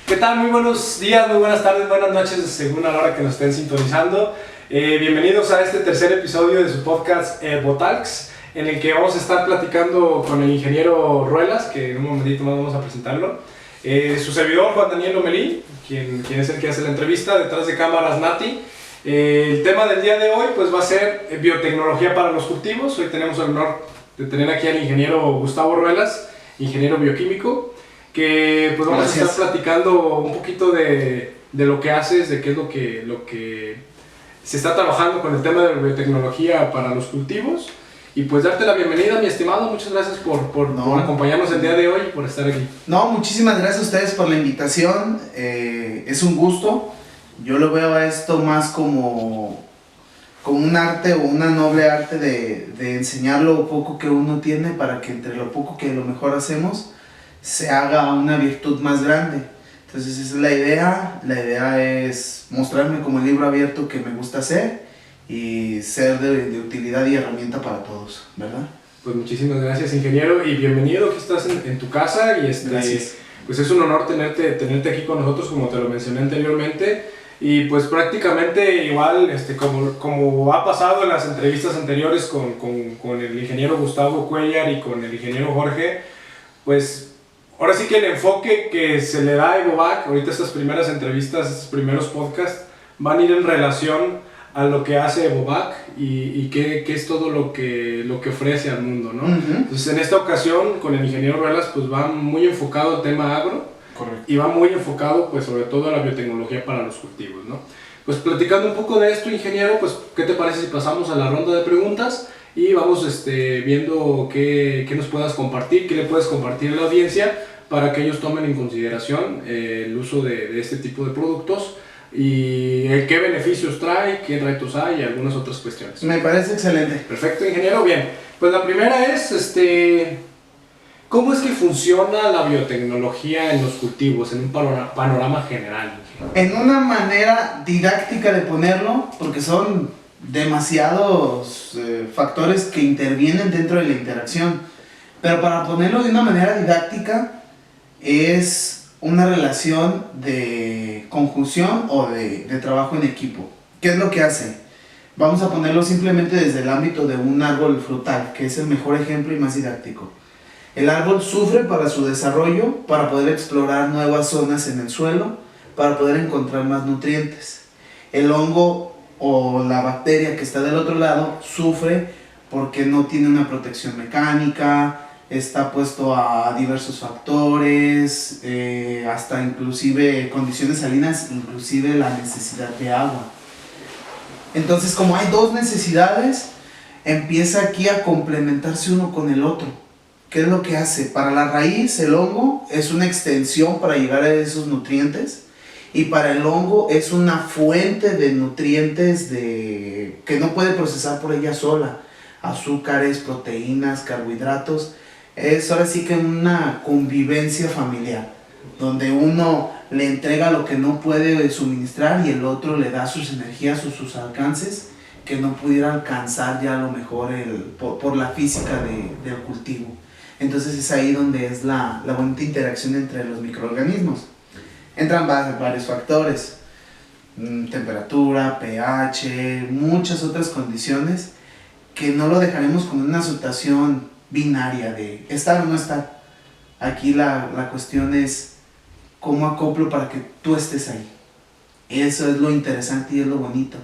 ¿Qué tal? Muy buenos días, muy buenas tardes, buenas noches, según la hora que nos estén sintonizando. Bienvenidos a este tercer episodio de su podcast Botalks, en el que vamos a estar platicando con el ingeniero Ruelas, que en un momentito más vamos a presentarlo. Su servidor, Juan Daniel Lomelí, quien es el que hace la entrevista, detrás de cámaras Nati. El tema del día de hoy pues va a ser biotecnología para los cultivos. Hoy tenemos el honor de tener aquí al ingeniero Gustavo Ruelas, ingeniero bioquímico, que pues vamos a estar platicando un poquito de lo que haces, de qué es lo que se está trabajando con el tema de la biotecnología para los cultivos. Y pues darte la bienvenida, mi estimado. Muchas gracias por acompañarnos el día de hoy, por estar aquí. No, muchísimas gracias a ustedes por la invitación. Es un gusto. Yo lo veo a esto más como un arte o una noble arte de enseñar lo poco que uno tiene para que entre lo poco que lo mejor hacemos se haga una virtud más grande. Entonces esa es la idea. La idea es mostrarme como el libro abierto que me gusta hacer y ser de utilidad y herramienta para todos, ¿verdad? Pues muchísimas gracias, ingeniero, y bienvenido. Aquí estás en tu casa y gracias. Pues es un honor tenerte aquí con nosotros, como te lo mencioné anteriormente. Y pues prácticamente igual, como ha pasado en las entrevistas anteriores con el ingeniero Gustavo Cuellar y con el ingeniero Jorge, pues ahora sí que el enfoque que se le da a Evovac, ahorita estas primeras entrevistas, estos primeros podcasts, van a ir en relación a lo que hace Evovac y qué es todo lo que ofrece al mundo, ¿no? Entonces en esta ocasión con el ingeniero Ruelas pues va muy enfocado al tema agro. Correcto. Y va muy enfocado pues sobre todo a la biotecnología para los cultivos, ¿no? Pues platicando un poco de esto, ingeniero, pues ¿qué te parece si pasamos a la ronda de preguntas y vamos viendo qué nos puedas compartir, qué le puedes compartir a la audiencia para que ellos tomen en consideración el uso de este tipo de productos y qué beneficios trae, qué retos hay y algunas otras cuestiones? Me parece excelente. Perfecto, ingeniero. Bien, pues la primera es ¿cómo es que funciona la biotecnología en los cultivos, en un panorama general? En una manera didáctica de ponerlo, porque son demasiados factores que intervienen dentro de la interacción, pero para ponerlo de una manera didáctica es una relación de conjunción o de trabajo en equipo. ¿Qué es lo que hace? Vamos a ponerlo simplemente desde el ámbito de un árbol frutal, que es el mejor ejemplo y más didáctico. El árbol sufre para su desarrollo, para poder explorar nuevas zonas en el suelo, para poder encontrar más nutrientes. El hongo o la bacteria que está del otro lado sufre porque no tiene una protección mecánica, está puesto a diversos factores, hasta inclusive condiciones salinas, inclusive la necesidad de agua. Entonces, como hay dos necesidades, empieza aquí a complementarse uno con el otro. ¿Qué es lo que hace? Para la raíz, el hongo es una extensión para llegar a esos nutrientes, y para el hongo es una fuente de nutrientes que no puede procesar por ella sola. Azúcares, proteínas, carbohidratos. Es ahora sí que una convivencia familiar, donde uno le entrega lo que no puede suministrar y el otro le da sus energías o sus alcances que no pudiera alcanzar ya a lo mejor por la física del cultivo. Entonces es ahí donde es la bonita interacción entre los microorganismos. Entran varios factores, temperatura, pH, muchas otras condiciones que no lo dejaremos con una situación binaria de estar o no estar. Aquí la cuestión es cómo acoplo para que tú estés ahí. Eso es lo interesante y es lo bonito.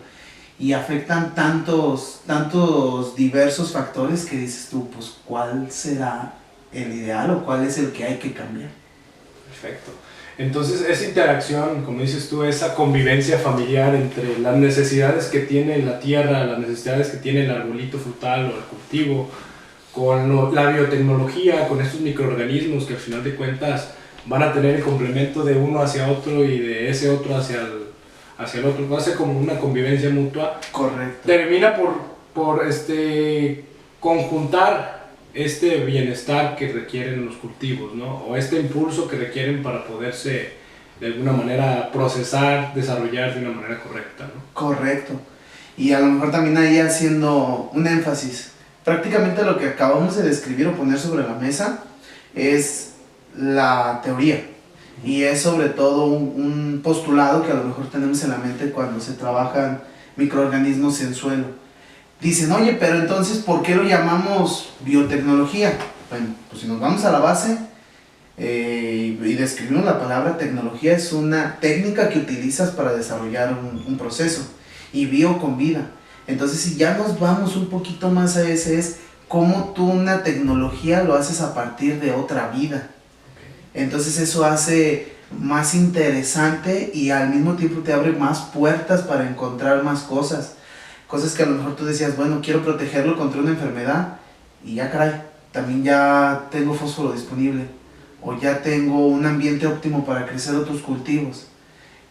Y afectan tantos diversos factores que dices tú, pues ¿cuál será el ideal o cuál es el que hay que cambiar? Perfecto. Entonces esa interacción, como dices tú, esa convivencia familiar entre las necesidades que tiene la tierra, las necesidades que tiene el arbolito frutal o el cultivo, con la biotecnología, con estos microorganismos que al final de cuentas van a tener el complemento de uno hacia otro y de ese otro hacia el otro, va a ser como una convivencia mutua. Correcto. Termina por conjuntar este bienestar que requieren los cultivos, ¿no? O este impulso que requieren para poderse de alguna manera procesar, desarrollar de una manera correcta, ¿no? Correcto. Y a lo mejor también ahí haciendo un énfasis, prácticamente lo que acabamos de describir o poner sobre la mesa es la teoría. Y es sobre todo un postulado que a lo mejor tenemos en la mente cuando se trabajan microorganismos en suelo. Dicen, oye, pero entonces, ¿por qué lo llamamos biotecnología? Bueno, pues si nos vamos a la base y describimos la palabra tecnología, es una técnica que utilizas para desarrollar un proceso, y bio con vida. Entonces, si ya nos vamos un poquito más a ese, es cómo tú una tecnología lo haces a partir de otra vida. Entonces eso hace más interesante y al mismo tiempo te abre más puertas para encontrar más cosas. Cosas que a lo mejor tú decías, bueno, quiero protegerlo contra una enfermedad, y ya caray, también ya tengo fósforo disponible, o ya tengo un ambiente óptimo para crecer otros cultivos.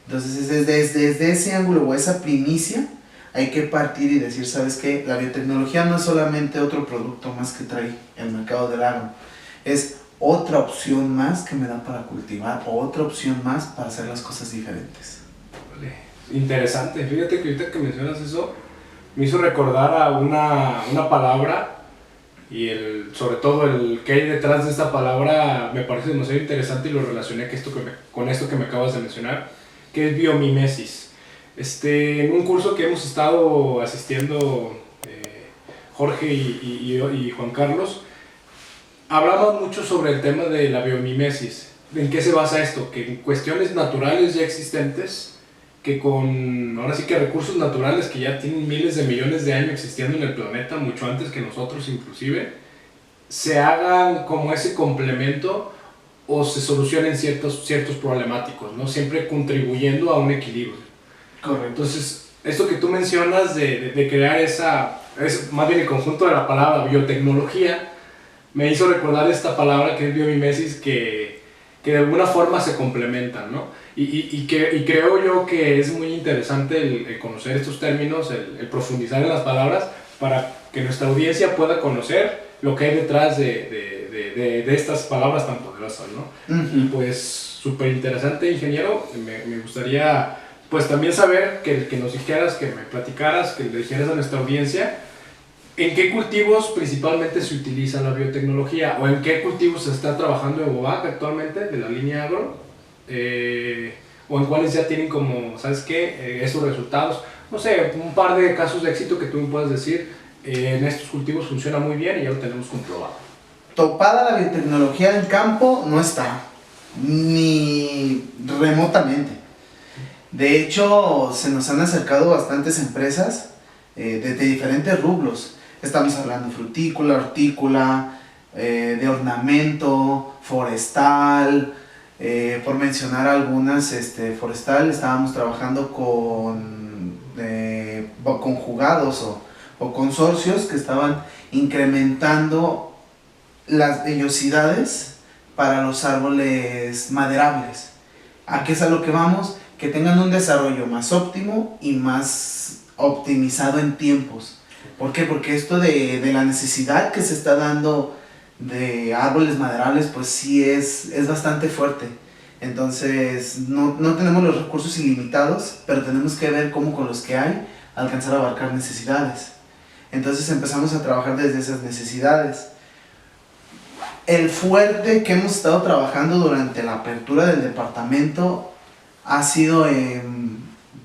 Entonces desde ese ángulo o esa primicia hay que partir y decir, ¿sabes qué? La biotecnología no es solamente otro producto más que trae el mercado del agro, es otra opción más que me da para cultivar, o otra opción más para hacer las cosas diferentes. Vale. Interesante, fíjate que ahorita que mencionas eso, me hizo recordar a una palabra, y sobre todo el que hay detrás de esta palabra me parece demasiado interesante, y lo relacioné con esto que me acabas de mencionar, que es biomimesis. En un curso que hemos estado asistiendo Jorge y Juan Carlos, hablamos mucho sobre el tema de la biomimesis. ¿En qué se basa esto? Que en cuestiones naturales ya existentes, que ahora sí que recursos naturales que ya tienen miles de millones de años existiendo en el planeta, mucho antes que nosotros inclusive, se hagan como ese complemento o se solucionen ciertos problemáticos, ¿no? Siempre contribuyendo a un equilibrio. Correcto. Entonces, esto que tú mencionas de crear es más bien el conjunto de la palabra biotecnología, me hizo recordar esta palabra que es biomimesis, que de alguna forma se complementan, ¿no? Y creo yo que es muy interesante el conocer estos términos, el profundizar en las palabras, para que nuestra audiencia pueda conocer lo que hay detrás de estas palabras tan poderosas, ¿no? Y pues súper interesante, ingeniero. Me gustaría pues también saber que nos dijeras, que me platicaras, que le dijeras a nuestra audiencia ¿en qué cultivos principalmente se utiliza la biotecnología? ¿O en qué cultivos se está trabajando en Bovac actualmente, de la línea agro? ¿O en cuáles ya tienen como, ¿sabes qué? Esos resultados. No sé, un par de casos de éxito que tú me puedas decir, en estos cultivos funciona muy bien y ya lo tenemos comprobado. Topada la biotecnología en campo no está, ni remotamente. De hecho, se nos han acercado bastantes empresas de diferentes rubros. Estamos hablando de frutícola, hortícola, de ornamento, forestal, por mencionar algunas. Forestal, estábamos trabajando con conjugados o consorcios que estaban incrementando las vellosidades para los árboles maderables. ¿A qué es a lo que vamos? Que tengan un desarrollo más óptimo y más optimizado en tiempos. ¿Por qué? Porque esto de la necesidad que se está dando de árboles maderables, pues sí es bastante fuerte. Entonces no tenemos los recursos ilimitados, pero tenemos que ver cómo con los que hay alcanzar a abarcar necesidades. Entonces empezamos a trabajar desde esas necesidades. El fuerte que hemos estado trabajando durante la apertura del departamento ha sido en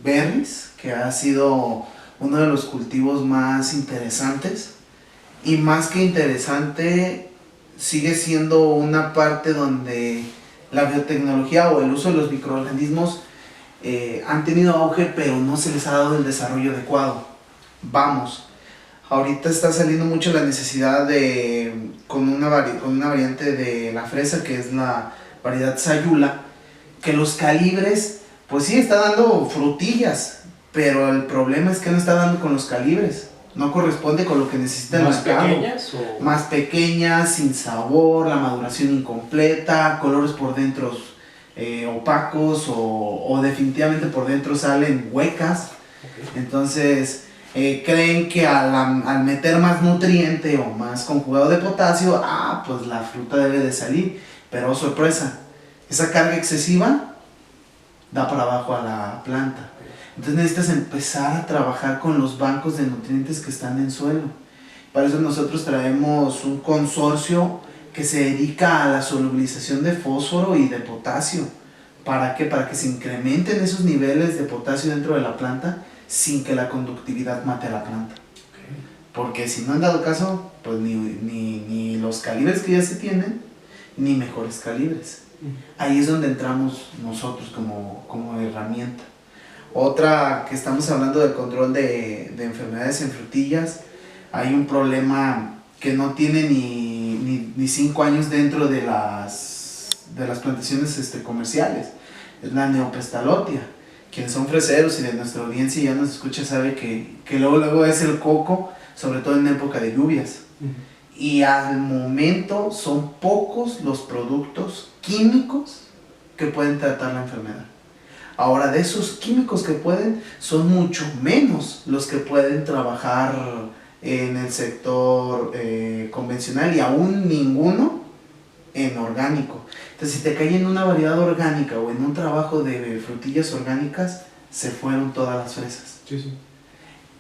berries, que ha sido uno de los cultivos más interesantes, y más que interesante sigue siendo una parte donde la biotecnología o el uso de los microorganismos han tenido auge, pero no se les ha dado el desarrollo adecuado. Vamos, ahorita está saliendo mucho la necesidad con una variante de la fresa, que es la variedad Sayula, que los calibres, pues sí está dando frutillas, pero el problema es que no está dando con los calibres, no corresponde con lo que necesita el mercado. ¿Más pequeñas? Más pequeñas, sin sabor, la maduración incompleta, colores por dentro opacos, o definitivamente por dentro salen huecas. Okay. Entonces creen que al meter más nutriente o más conjugado de potasio, pues la fruta debe de salir, pero oh, sorpresa, esa carga excesiva da para abajo a la planta. Entonces necesitas empezar a trabajar con los bancos de nutrientes que están en suelo. Para eso nosotros traemos un consorcio que se dedica a la solubilización de fósforo y de potasio, ¿Para qué? Para que se incrementen esos niveles de potasio dentro de la planta sin que la conductividad mate a la planta. Okay. Porque si no han dado caso, pues ni los calibres que ya se tienen, ni mejores calibres. Ahí es donde entramos nosotros como herramienta. Otra que estamos hablando del control de enfermedades en frutillas, hay un problema que no tiene ni 5 años dentro de las plantaciones comerciales, es la neopestalotia. Quienes son freseros y de nuestra audiencia ya nos escucha sabe que luego es el coco, sobre todo en época de lluvias. Y al momento son pocos los productos químicos que pueden tratar la enfermedad. Ahora, de esos químicos que pueden, son mucho menos los que pueden trabajar en el sector convencional y aún ninguno en orgánico. Entonces, si te cae en una variedad orgánica o en un trabajo de frutillas orgánicas, se fueron todas las fresas. Sí, sí.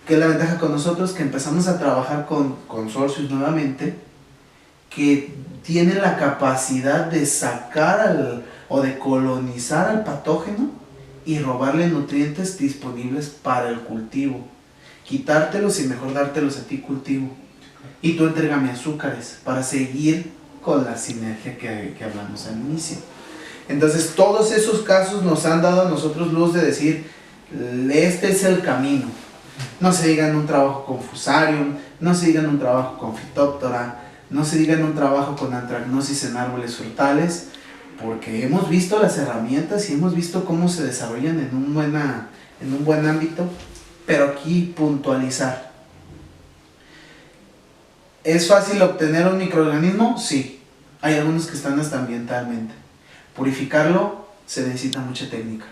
¿Qué es la ventaja con nosotros? Que empezamos a trabajar con consorcios nuevamente que tienen la capacidad de sacar o de colonizar al patógeno y robarle nutrientes disponibles para el cultivo. Quitártelos y mejor dártelos a ti cultivo. Y tú entrégame azúcares para seguir con la sinergia que hablamos al inicio. Entonces todos esos casos nos han dado a nosotros luz de decir, este es el camino. No se diga en un trabajo con Fusarium, no se diga en un trabajo con Phytophthora, no se diga en un trabajo con antragnosis en árboles frutales, porque hemos visto las herramientas y hemos visto cómo se desarrollan en un buen ámbito, pero aquí puntualizar. ¿Es fácil obtener un microorganismo? Sí, hay algunos que están hasta ambientalmente. Purificarlo se necesita mucha técnica.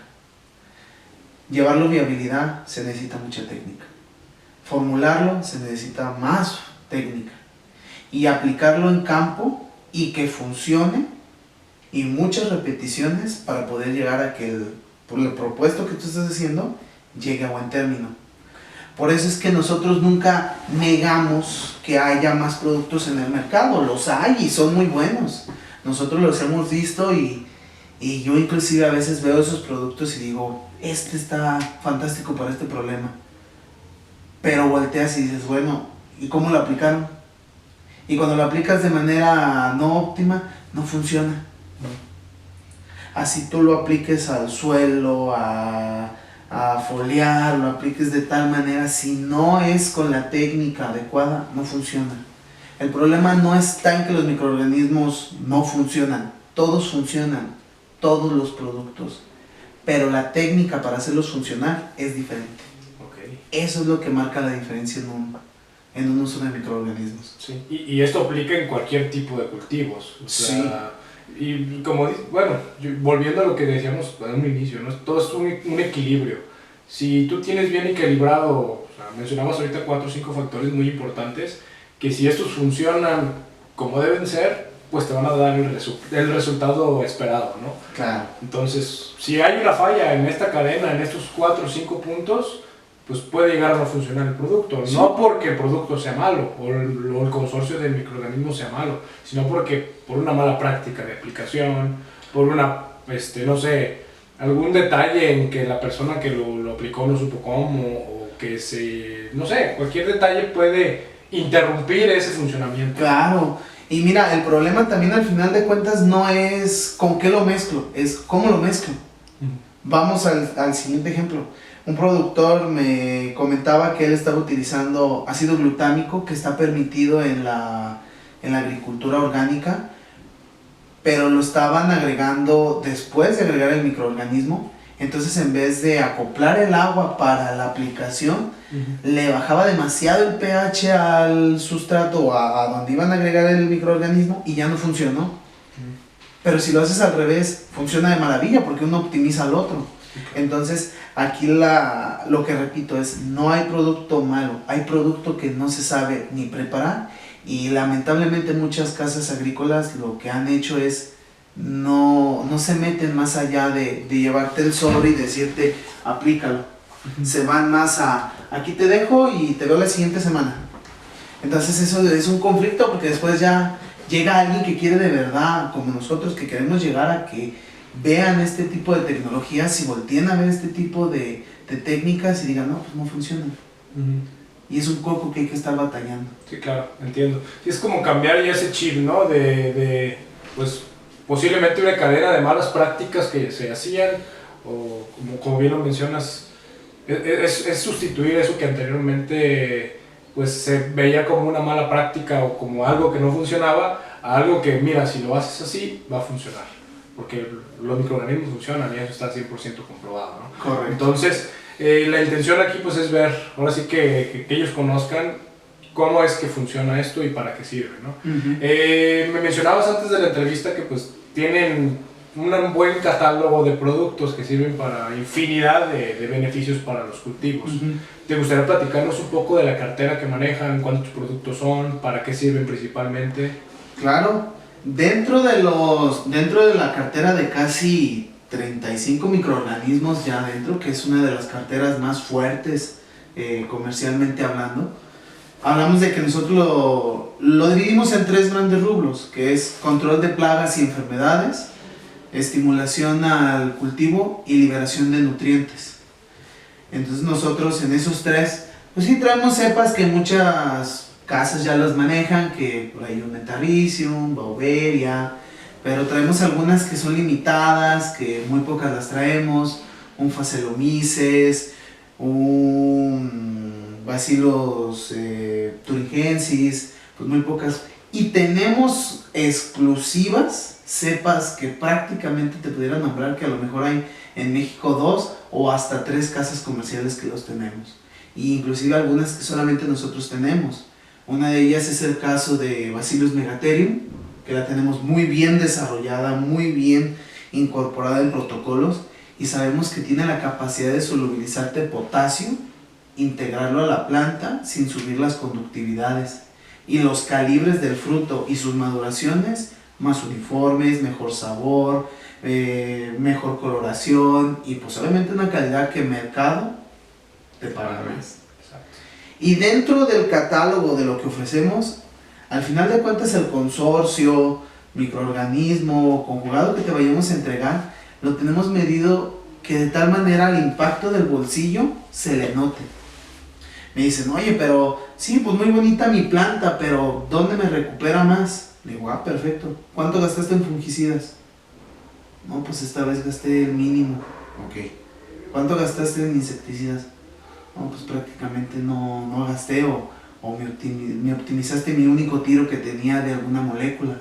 Llevarlo a viabilidad se necesita mucha técnica. Formularlo se necesita más técnica. Y aplicarlo en campo y que funcione y muchas repeticiones para poder llegar a que el propuesto que tú estás haciendo llegue a buen término. Por eso es que nosotros nunca negamos que haya más productos en el mercado. Los hay y son muy buenos. Nosotros los hemos visto y yo inclusive a veces veo esos productos y digo, este está fantástico para este problema. Pero volteas y dices, bueno, ¿y cómo lo aplicaron? Y cuando lo aplicas de manera no óptima, no funciona. Así tú lo apliques al suelo, a foliar, lo apliques de tal manera, si no es con la técnica adecuada, no funciona. El problema no está en que los microorganismos no funcionan, todos funcionan, todos los productos, pero la técnica para hacerlos funcionar es diferente. Okay. Eso es lo que marca la diferencia en un uso de microorganismos. Sí. Y esto aplica en cualquier tipo de cultivos. O sea, sí. Y como, bueno, volviendo a lo que decíamos en un inicio, ¿no? Todo es un equilibrio. Si tú tienes bien equilibrado, o sea, mencionamos ahorita 4 o 5 factores muy importantes, que si estos funcionan como deben ser, pues te van a dar el resultado esperado, ¿no? Claro. Entonces, si hay una falla en esta cadena, en estos 4 o 5 puntos, pues puede llegar a no funcionar el producto. Sí. No porque el producto sea malo o el consorcio de microorganismos sea malo, sino porque por una mala práctica de aplicación, por una, no sé, algún detalle en que la persona que lo aplicó no supo cómo, o que no sé, cualquier detalle puede interrumpir ese funcionamiento. Claro. Y mira, el problema también al final de cuentas no es con qué lo mezclo, es cómo lo mezclo. Vamos al siguiente ejemplo. Un productor me comentaba que él estaba utilizando ácido glutámico que está permitido en la agricultura orgánica, pero lo estaban agregando después de agregar el microorganismo. Entonces, en vez de acoplar el agua para la aplicación, le bajaba demasiado el pH al sustrato a donde iban a agregar el microorganismo y ya no funcionó. Pero si lo haces al revés, funciona de maravilla porque uno optimiza al otro. Entonces, aquí lo que repito es, no hay producto malo, hay producto que no se sabe ni preparar, y lamentablemente muchas casas agrícolas lo que han hecho es no se meten más allá de llevarte el sobre y decirte aplícalo. Se van más a aquí te dejo y te veo la siguiente semana. Entonces eso es un conflicto porque después ya llega alguien que quiere de verdad, como nosotros, que queremos llegar a que vean este tipo de tecnologías y volteen a ver este tipo de técnicas y digan, no, pues no funciona. Y es un coco que hay que estar batallando. Sí, claro, entiendo. Sí, es como cambiar ya ese chip, ¿no? Pues, posiblemente una cadena de malas prácticas que se hacían, o como bien lo mencionas, es sustituir eso que anteriormente pues se veía como una mala práctica o como algo que no funcionaba, a algo que, mira, si lo haces así, va a funcionar. Porque los microorganismos funcionan y eso está 100% comprobado, ¿no? Correcto. Entonces, la intención aquí pues es ver, ahora sí que ellos conozcan cómo es que funciona esto y para qué sirve, ¿no? Me mencionabas antes de la entrevista que pues tienen un buen catálogo de productos que sirven para infinidad de beneficios para los cultivos. ¿Te gustaría platicarnos un poco de la cartera que manejan, cuántos productos son, para qué sirven principalmente? Claro, dentro de la cartera de casi 35 microorganismos ya dentro, que es una de las carteras más fuertes comercialmente hablando, hablamos de que nosotros lo dividimos en 3 grandes rubros, que es control de plagas y enfermedades, estimulación al cultivo y liberación de nutrientes. Entonces nosotros en esos 3, pues sí traemos cepas que muchas casas ya las manejan, que por ahí un Metarrhizium, Beauveria, pero traemos algunas que son limitadas, que muy pocas las traemos, un Phacelomices, un Bacillus thuringiensis, pues muy pocas. Y tenemos exclusivas cepas que prácticamente te pudiera nombrar que a lo mejor hay en México 2 o hasta 3 casas comerciales que los tenemos. Y inclusive algunas que solamente nosotros tenemos. Una de ellas es el caso de Bacillus megatherium, que la tenemos muy bien desarrollada, muy bien incorporada en protocolos y sabemos que tiene la capacidad de solubilizarte potasio, integrarlo a la planta sin subir las conductividades y los calibres del fruto y sus maduraciones más uniformes, mejor sabor, mejor coloración y posiblemente una calidad que el mercado te paga más. Y dentro del catálogo de lo que ofrecemos, al final de cuentas el consorcio, microorganismo o conjugado que te vayamos a entregar, lo tenemos medido que de tal manera el impacto del bolsillo se le note. Me dicen, oye, pero sí, pues muy bonita mi planta, pero ¿dónde me recupera más? Le digo, perfecto. ¿Cuánto gastaste en fungicidas? No, pues esta vez gasté el mínimo. Ok. ¿Cuánto gastaste en insecticidas? No, pues prácticamente no gasté o me optimizaste mi único tiro que tenía de alguna molécula.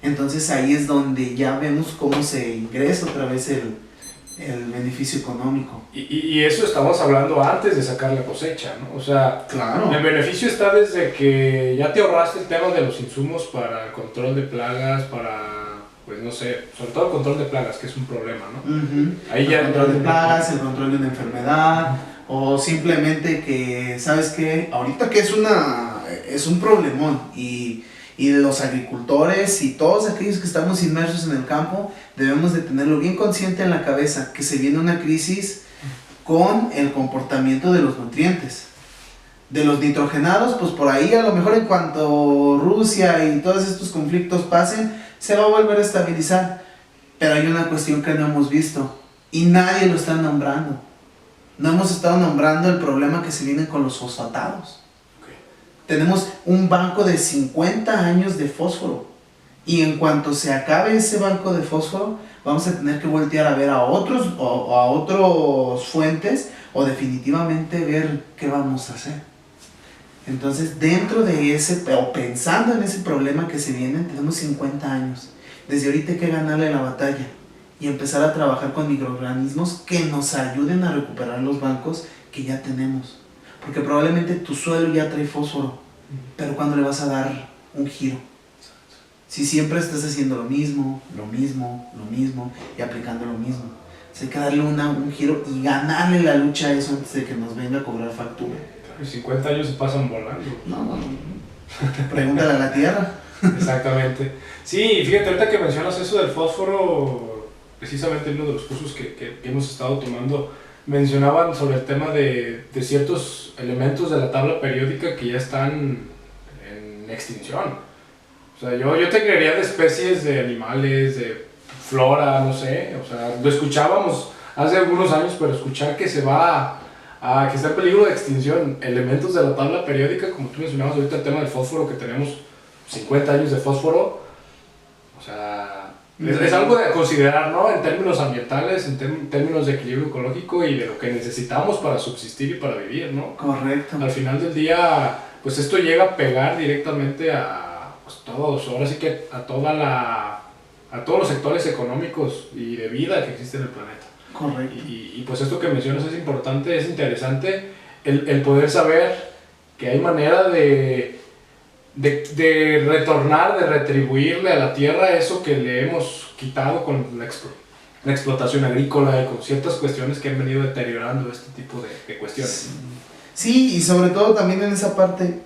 Entonces ahí es donde ya vemos cómo se ingresa otra vez el beneficio económico. Y eso estamos hablando antes de sacar la cosecha, ¿no? O sea, claro, el beneficio está desde que ya te ahorraste el tema de los insumos para el control de plagas, para, pues no sé, sobre todo el control de plagas, que es un problema, ¿no? Ahí el control de plagas, el control de una enfermedad, o simplemente que, ¿sabes qué? Ahorita que es un problemón y los agricultores y todos aquellos que estamos inmersos en el campo debemos de tenerlo bien consciente en la cabeza, que se viene una crisis con el comportamiento de los nutrientes. De los nitrogenados, pues por ahí a lo mejor en cuanto Rusia y todos estos conflictos pasen, se va a volver a estabilizar. Pero hay una cuestión que no hemos visto y nadie lo está nombrando. No hemos estado nombrando el problema que se viene con los fosfatados. Tenemos un banco de 50 años de fósforo y en cuanto se acabe ese banco de fósforo vamos a tener que voltear a ver a otros fuentes o definitivamente ver qué vamos a hacer. Entonces dentro de ese, o pensando en ese problema que se viene, tenemos 50 años. Desde ahorita hay que ganarle la batalla y empezar a trabajar con microorganismos que nos ayuden a recuperar los bancos que ya tenemos. Porque probablemente tu suelo ya trae fósforo, pero ¿cuándo le vas a dar un giro? Si siempre estás haciendo lo mismo y aplicando lo mismo. Hay que darle un giro y ganarle la lucha a eso antes de que nos venga a cobrar factura. Y 50 años se pasan volando. No. Pregúntale a la tierra. Exactamente. Sí, fíjate, ahorita que mencionas eso del fósforo, precisamente en uno de los cursos que hemos estado tomando, mencionaban sobre el tema de ciertos elementos de la tabla periódica que ya están en extinción. O sea, yo te creería de especies de animales, de flora, no sé, o sea, lo escuchábamos hace algunos años, pero escuchar que se va que está en peligro de extinción elementos de la tabla periódica, como tú mencionabas ahorita el tema del fósforo, que tenemos 50 años de fósforo, o sea, es algo de considerar, ¿no? En términos ambientales, en términos de equilibrio ecológico y de lo que necesitamos para subsistir y para vivir, ¿no? Correcto. Al final del día, pues esto llega a pegar directamente a pues, todos, ahora sí que a todos los sectores económicos y de vida que existen en el planeta. Correcto. Y pues esto que mencionas es importante, es interesante el poder saber que hay manera de retornar, de retribuirle a la tierra eso que le hemos quitado con la explotación agrícola y con ciertas cuestiones que han venido deteriorando este tipo de cuestiones. Sí, y sobre todo también en esa parte,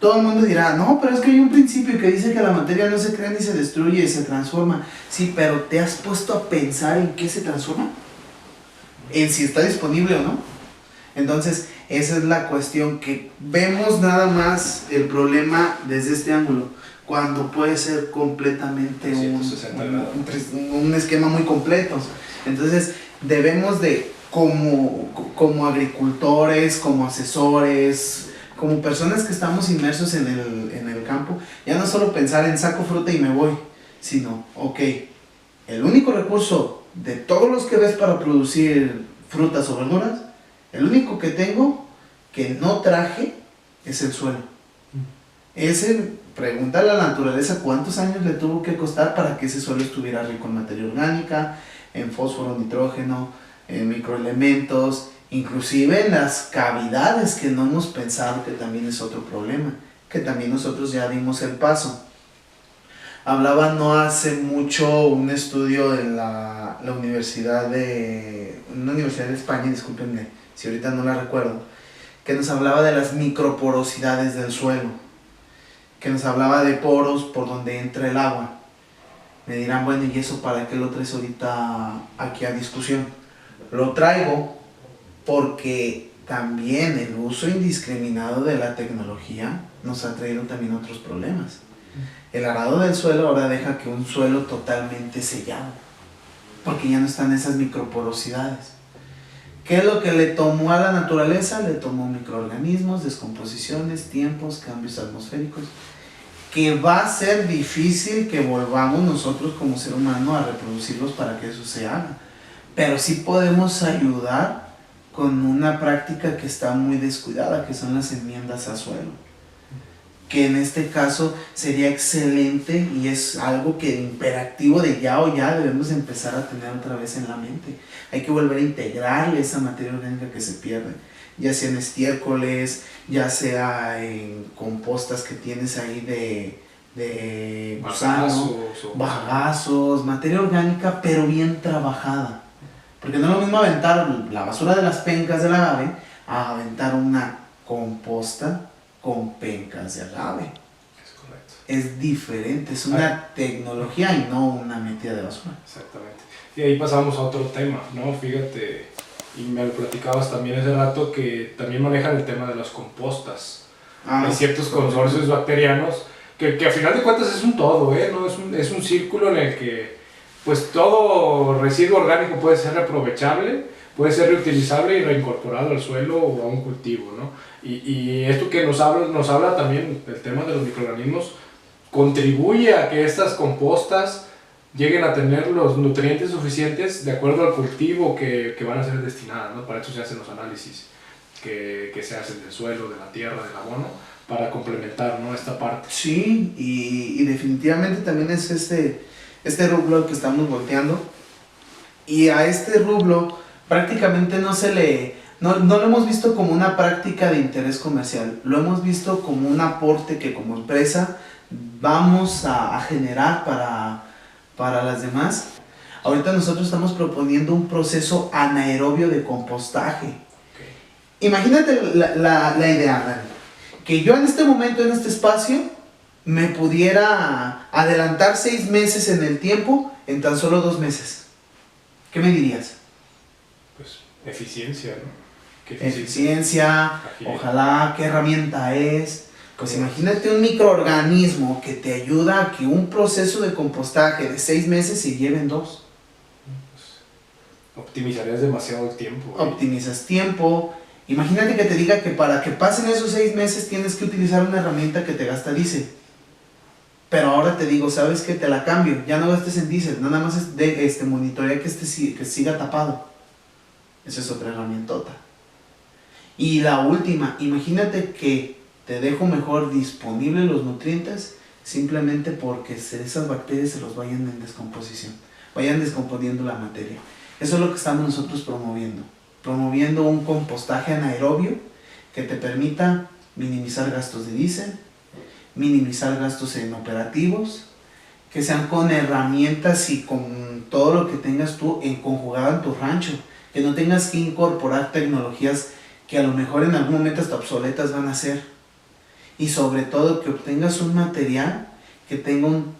todo el mundo dirá, no, pero es que hay un principio que dice que la materia no se crea ni se destruye y se transforma. Sí, pero ¿te has puesto a pensar en qué se transforma? En si está disponible o no. Entonces, esa es la cuestión, que vemos nada más el problema desde este ángulo, cuando puede ser completamente un esquema muy completo. Entonces, debemos de, como agricultores, como asesores, como personas que estamos inmersos en el campo, ya no solo pensar en saco fruta y me voy, sino, ok, el único recurso de todos los que ves para producir frutas o verduras, el único que tengo que no traje es el suelo. Pregúntale a la naturaleza cuántos años le tuvo que costar para que ese suelo estuviera rico en materia orgánica, en fósforo, nitrógeno, en microelementos, inclusive en las cavidades, que no hemos pensado que también es otro problema, que también nosotros ya dimos el paso. Hablaba no hace mucho un estudio en una universidad de España, discúlpenme si ahorita no la recuerdo, que nos hablaba de las microporosidades del suelo, que nos hablaba de poros por donde entra el agua. Me dirán, bueno, ¿y eso para qué lo traes ahorita aquí a discusión? Lo traigo porque también el uso indiscriminado de la tecnología nos ha traído también otros problemas. El arado del suelo ahora deja que un suelo totalmente sellado, porque ya no están esas microporosidades. ¿Qué es lo que le tomó a la naturaleza? Le tomó microorganismos, descomposiciones, tiempos, cambios atmosféricos, que va a ser difícil que volvamos nosotros como ser humano a reproducirlos para que eso se haga. Pero sí podemos ayudar con una práctica que está muy descuidada, que son las enmiendas a suelo, que en este caso sería excelente y es algo que imperativo de ya o ya debemos empezar a tener otra vez en la mente. Hay que volver a integrarle esa materia orgánica que se pierde, ya sea en estiércoles, ya sea en compostas que tienes ahí de gusano, bagazos, materia orgánica pero bien trabajada. Porque no es lo mismo aventar la basura de las pencas del agave a aventar una composta con pencas de agave. Es correcto. Es diferente, es una tecnología y no una metida de basura. Exactamente. Y ahí pasamos a otro tema, ¿no? Fíjate, y me lo platicabas también hace rato, que también manejan el tema de las compostas. Hay ciertos consorcios bacterianos que a final de cuentas es un todo, ¿no? Es un círculo en el que pues todo residuo orgánico puede ser reaprovechable, puede ser reutilizable y reincorporado al suelo o a un cultivo, ¿no? Y esto que nos habla también del tema de los microorganismos, contribuye a que estas compostas lleguen a tener los nutrientes suficientes de acuerdo al cultivo que van a ser destinadas, ¿no? Para eso se hacen los análisis que se hacen del suelo, de la tierra, del abono, para complementar, ¿no? Esta parte. Sí, y definitivamente también es este rublo al que estamos volteando, y a este rublo prácticamente no lo hemos visto como una práctica de interés comercial, lo hemos visto como un aporte que como empresa vamos a generar para las demás. Ahorita nosotros estamos proponiendo un proceso anaerobio de compostaje. Okay. Imagínate la idea, Dani, que yo en este momento, en este espacio, me pudiera adelantar 6 meses en el tiempo en tan solo 2 meses. ¿Qué me dirías? Pues eficiencia, ¿no? Eficiencia, ojalá, qué herramienta es. Pues imagínate un microorganismo que te ayuda a que un proceso de compostaje de 6 meses se lleve en 2. Optimizarías demasiado el tiempo. Optimizas tiempo. Imagínate que te diga que para que pasen esos 6 meses tienes que utilizar una herramienta que te gasta diésel. Pero ahora te digo, ¿sabes qué? Te la cambio. Ya no gastes en diésel. Nada más monitorea que siga tapado. Esa es otra herramientota. Y la última, imagínate que te dejo mejor disponibles los nutrientes simplemente porque esas bacterias se los vayan en descomposición, vayan descomponiendo la materia. Eso es lo que estamos nosotros promoviendo un compostaje anaerobio que te permita minimizar gastos de diésel, minimizar gastos en operativos, que sean con herramientas y con todo lo que tengas tú conjugado en tu rancho, que no tengas que incorporar tecnologías que a lo mejor en algún momento hasta obsoletas van a ser. Y sobre todo que obtengas un material que tenga un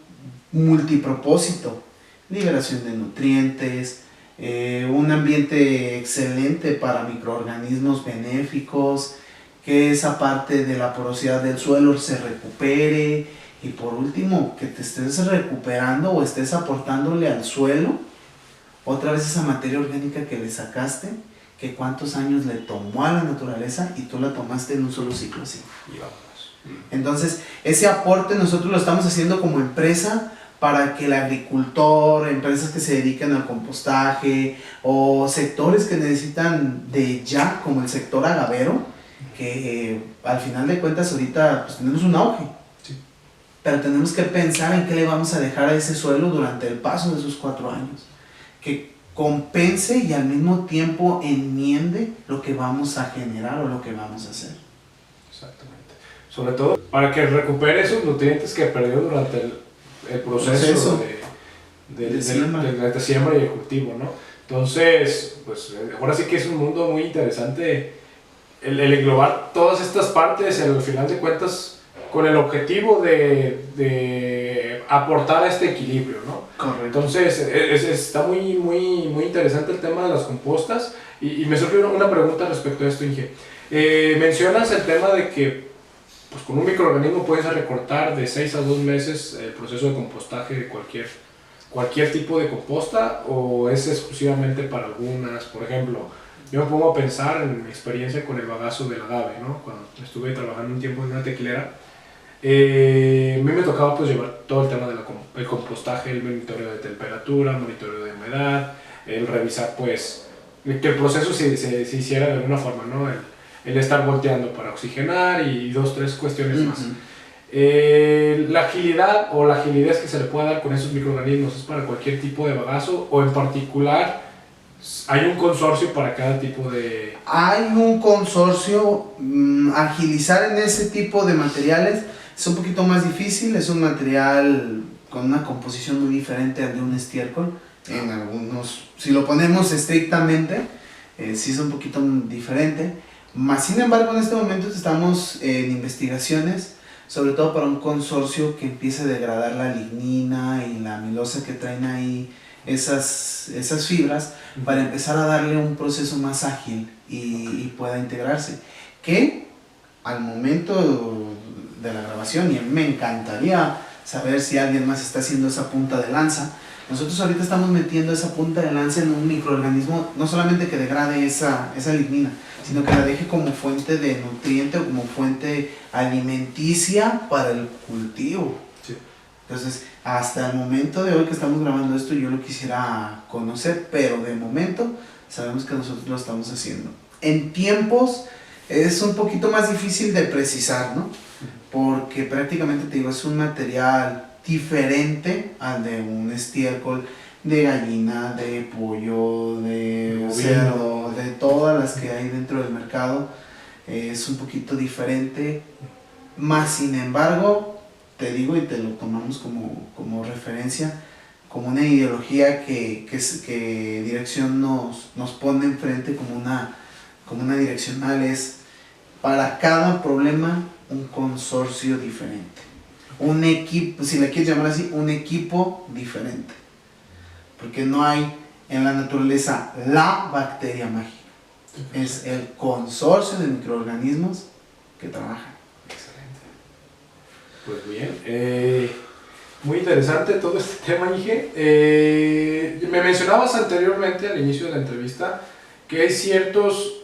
multipropósito, liberación de nutrientes, un ambiente excelente para microorganismos benéficos, que esa parte de la porosidad del suelo se recupere, y por último que te estés recuperando o estés aportándole al suelo otra vez esa materia orgánica que le sacaste, que cuántos años le tomó a la naturaleza y tú la tomaste en un solo ciclo así. Y vámonos. Entonces, ese aporte nosotros lo estamos haciendo como empresa para que el agricultor, empresas que se dedican al compostaje o sectores que necesitan de ya, como el sector agavero, que al final de cuentas ahorita pues, tenemos un auge. Sí. Pero tenemos que pensar en qué le vamos a dejar a ese suelo durante el paso de esos 4 años. Que compense y al mismo tiempo enmiende lo que vamos a generar o lo que vamos a hacer. Exactamente. Sobre todo para que recupere esos nutrientes que perdió durante el proceso de siembra y el cultivo, ¿no? Entonces, pues ahora sí que es un mundo muy interesante el englobar todas estas partes, al final de cuentas, con el objetivo de aportar a este equilibrio, ¿no? Correcto. Entonces, está muy interesante el tema de las compostas y me surgió una pregunta respecto a esto, Inge. Mencionas el tema de que pues, con un microorganismo puedes recortar de 6 a 2 meses el proceso de compostaje de cualquier tipo de composta, o es exclusivamente para algunas. Por ejemplo, yo me pongo a pensar en mi experiencia con el bagazo del agave, ¿no? Cuando estuve trabajando un tiempo en una tequilera, a mí me tocaba pues llevar todo el tema del compostaje, el monitoreo de temperatura, monitoreo de humedad, el revisar pues que el proceso se hiciera de alguna forma, ¿no? El estar volteando para oxigenar y 2, 3 cuestiones más. La agilidad o la agilidad que se le puede dar con esos microorganismos es para cualquier tipo de bagazo, o en particular hay un consorcio para cada tipo de... Hay un consorcio, agilizar en ese tipo de materiales es un poquito más difícil, es un material con una composición muy diferente al de un estiércol. En algunos, si lo ponemos estrictamente, sí es un poquito diferente. Sin embargo, en este momento estamos en investigaciones, sobre todo para un consorcio que empiece a degradar la lignina y la amilosa que traen ahí esas fibras, para empezar a darle un proceso más ágil y pueda integrarse. Que al momento de la grabación, y a mí me encantaría saber si alguien más está haciendo esa punta de lanza, nosotros ahorita estamos metiendo esa punta de lanza en un microorganismo, no solamente que degrade esa lignina, sino que la deje como fuente de nutriente o como fuente alimenticia para el cultivo. Sí. Entonces, hasta el momento de hoy que estamos grabando esto, yo lo quisiera conocer, pero de momento sabemos que nosotros lo estamos haciendo. En tiempos es un poquito más difícil de precisar, ¿no? Porque prácticamente, te digo, es un material diferente al de un estiércol de gallina, de pollo, de cerdo, de todas las que hay dentro del mercado. Es un poquito diferente, más sin embargo, te digo y te lo tomamos como referencia, como una ideología que dirección nos pone enfrente como una direccional, es para cada problema un consorcio diferente. Un equipo, si le quieres llamar así, un equipo diferente. Porque no hay en la naturaleza la bacteria mágica. Es el consorcio de microorganismos que trabajan. Excelente. Pues bien, muy interesante todo este tema, Inge. Me mencionabas anteriormente, al inicio de la entrevista, que hay ciertos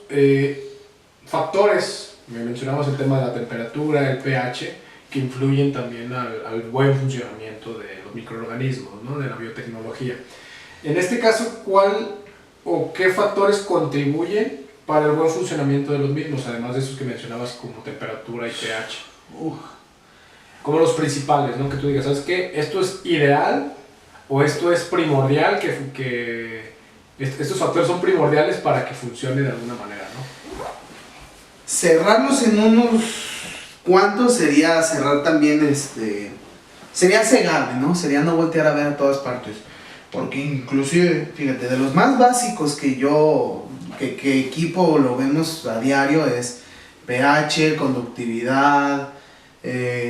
factores, me mencionabas el tema de la temperatura, el pH, que influyen también al buen funcionamiento de los microorganismos, ¿no? De la biotecnología. En este caso, ¿cuál o qué factores contribuyen para el buen funcionamiento de los mismos, además de esos que mencionabas como temperatura y pH? Como los principales, ¿no? Que tú digas, ¿sabes qué? ¿Esto es ideal o esto es primordial? Que estos factores son primordiales para que funcione de alguna manera, ¿no? Cerrarlos en unos cuantos sería cerrar también, sería cegarme, ¿no? Sería no voltear a ver a todas partes. Porque inclusive, fíjate, de los más básicos que equipo lo vemos a diario es pH, conductividad,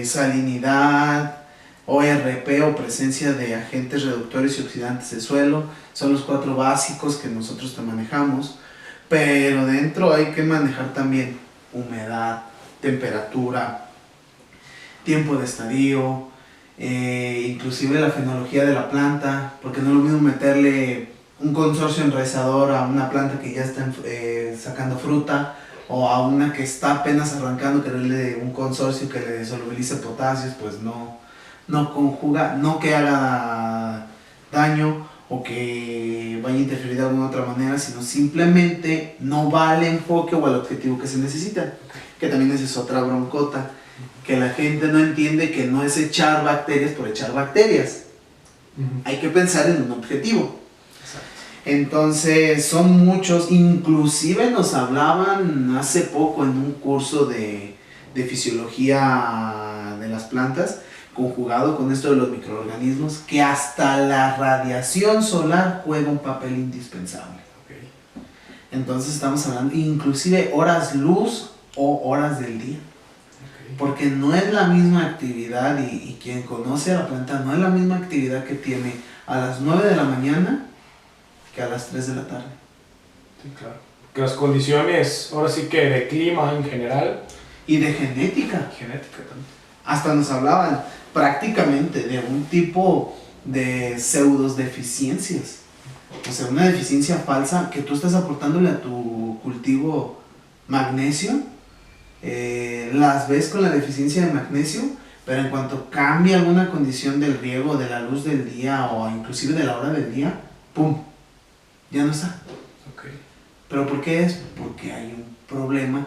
salinidad, ORP o presencia de agentes reductores y oxidantes de suelo. Son los 4 básicos que nosotros te manejamos, pero dentro hay que manejar también humedad, temperatura, tiempo de estadio, inclusive la fenología de la planta, porque no es lo mismo meterle un consorcio enraizador a una planta que ya está sacando fruta, o a una que está apenas arrancando, quererle un consorcio que le solubilice potasios, pues no conjuga, no que haga daño o que vaya a interferir de alguna otra manera, sino simplemente no va al enfoque o al objetivo que se necesita, que también esa es otra broncota, que la gente no entiende que no es echar bacterias por echar bacterias. Hay que pensar en un objetivo. Entonces son muchos, inclusive nos hablaban hace poco en un curso de fisiología de las plantas, conjugado con esto de los microorganismos, que hasta la radiación solar juega un papel indispensable. Entonces estamos hablando inclusive horas luz o horas del día, porque no es la misma actividad, y quien conoce a la planta no es la misma actividad que tiene a las 9 de la mañana que a las 3 de la tarde. Sí, claro. Que las condiciones, ahora sí que de clima en general. Y de genética. Genética también. Hasta nos hablaban prácticamente de un tipo de pseudos deficiencias. O sea, una deficiencia falsa que tú estás aportándole a tu cultivo magnesio. Las ves con la deficiencia de magnesio, pero en cuanto cambia alguna condición del riego, de la luz del día o inclusive de la hora del día, ¡pum!, ya no está. ¿Pero por qué es? Porque hay un problema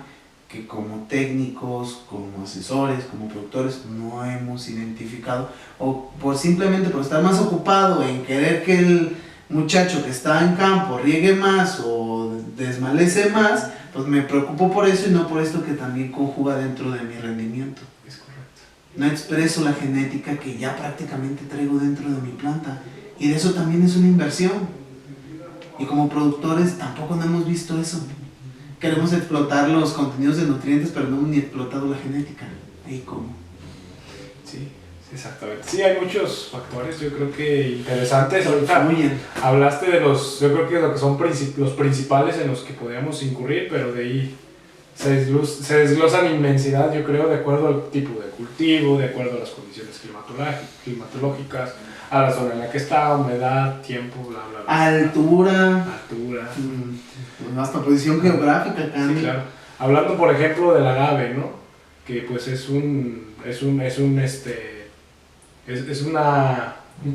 que como técnicos, como asesores, como productores no hemos identificado, o simplemente por estar más ocupado en querer que el muchacho que está en campo riegue más o desmalece más, pues me preocupo por eso y no por esto que también conjuga dentro de mi rendimiento. Es correcto. No expreso la genética que ya prácticamente traigo dentro de mi planta, y de eso también es una inversión. Y como productores tampoco no hemos visto eso. Queremos explotar los contenidos de nutrientes, pero no hemos ni explotado la genética. ¿Y cómo? Sí, exactamente. Sí, hay muchos factores, yo creo que interesantes. Ahorita Muy bien. hablaste de yo creo que lo que son los principales en los que podríamos incurrir, pero de ahí se desglosan inmensidad, yo creo, de acuerdo al tipo de cultivo, de acuerdo a las condiciones climatológicas, a la zona en la que está, humedad, tiempo, bla, bla, bla. Altura. Hasta posición geográfica también. Sí, claro. Hablando, por ejemplo, del agave, ¿no? Que pues es un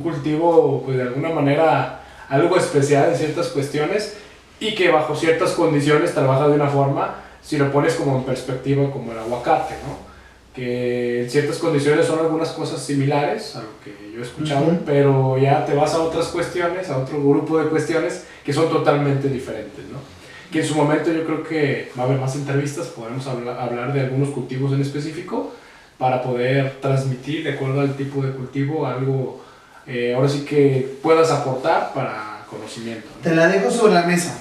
cultivo, pues de alguna manera algo especial en ciertas cuestiones, y que bajo ciertas condiciones trabaja de una forma, si lo pones como en perspectiva, como el aguacate, ¿no? Que en ciertas condiciones son algunas cosas similares a lo que yo he escuchado, pero ya te vas a otras cuestiones, a otro grupo de cuestiones que son totalmente diferentes, ¿no? Que en su momento yo creo que va a haber más entrevistas, podemos hablar de algunos cultivos en específico para poder transmitir de acuerdo al tipo de cultivo algo, ahora sí que puedas aportar para conocimiento, ¿no? Te la dejo sobre la mesa,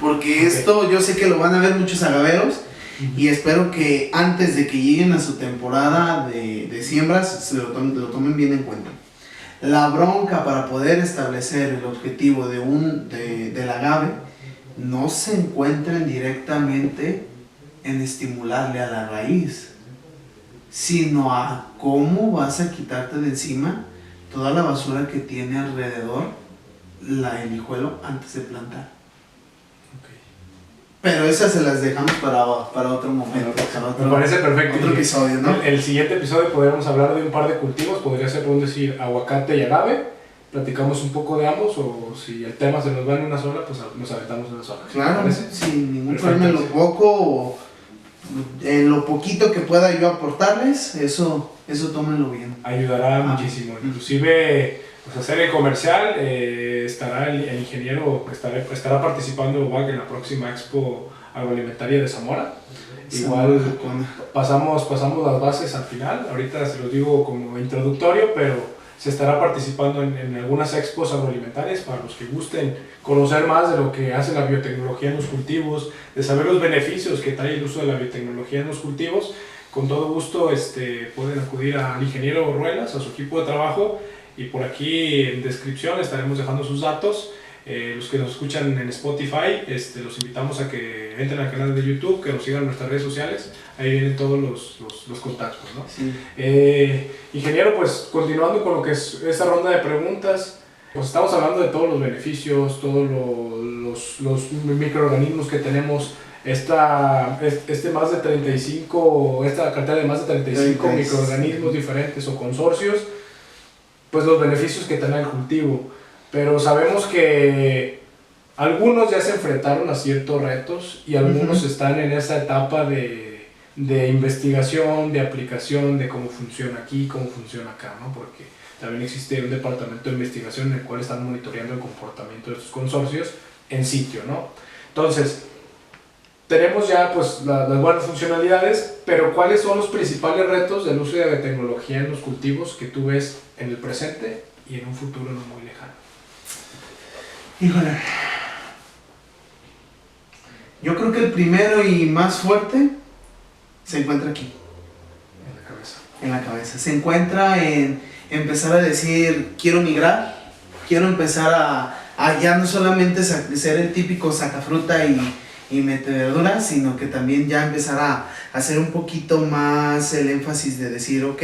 porque esto yo sé que lo van a ver muchos agaveros, y espero que antes de que lleguen a su temporada de siembras lo tomen bien en cuenta. La bronca para poder establecer el objetivo del agave no se encuentra directamente en estimularle a la raíz, sino a cómo vas a quitarte de encima toda la basura que tiene alrededor el hijuelo antes de plantar. Pero esas se las dejamos para otro momento, para otro, me parece perfecto. Otro episodio, ¿no? El siguiente episodio podríamos hablar de un par de cultivos, podría ser, por decir, aguacate y agave. Platicamos un poco de ambos, o si el tema se nos va en una sola, pues nos aventamos una sola. Claro, sin ningún problema, en lo poco o en lo poquito que pueda yo aportarles, eso tómenlo bien. Ayudará muchísimo. Inclusive, pues hacer el comercial, estará el ingeniero, estará participando en la próxima Expo Agroalimentaria de Zamora. Igual pasamos las bases al final, ahorita se los digo como introductorio, pero se estará participando en algunas expos agroalimentarias para los que gusten conocer más de lo que hace la biotecnología en los cultivos, de saber los beneficios que trae el uso de la biotecnología en los cultivos. Con todo gusto pueden acudir al ingeniero Ruelas, a su equipo de trabajo, y por aquí en descripción estaremos dejando sus datos. Los que nos escuchan en Spotify, los invitamos a que entren al canal de YouTube, que nos sigan en nuestras redes sociales, ahí vienen todos los contactos, ¿no? Sí. Ingeniero, pues continuando con lo que es esta ronda de preguntas, pues estamos hablando de todos los beneficios, todos los microorganismos que tenemos, esta cartera de más de 35 microorganismos diferentes o consorcios, pues los beneficios que tiene el cultivo. Pero sabemos que algunos ya se enfrentaron a ciertos retos y algunos están en esa etapa de investigación, de aplicación, de cómo funciona aquí, cómo funciona acá, ¿no? Porque también existe un departamento de investigación en el cual están monitoreando el comportamiento de estos consorcios en sitio, ¿no? Entonces, tenemos ya pues las buenas funcionalidades, pero ¿cuáles son los principales retos del uso de la tecnología en los cultivos que tú ves en el presente y en un futuro no muy lejano? Híjole, yo creo que el primero y más fuerte se encuentra aquí. En la cabeza. En la cabeza. Se encuentra en empezar a decir, quiero migrar, quiero empezar a ya no solamente ser el típico sacafruta y mete verdura, sino que también ya empezar a hacer un poquito más el énfasis de decir, ok,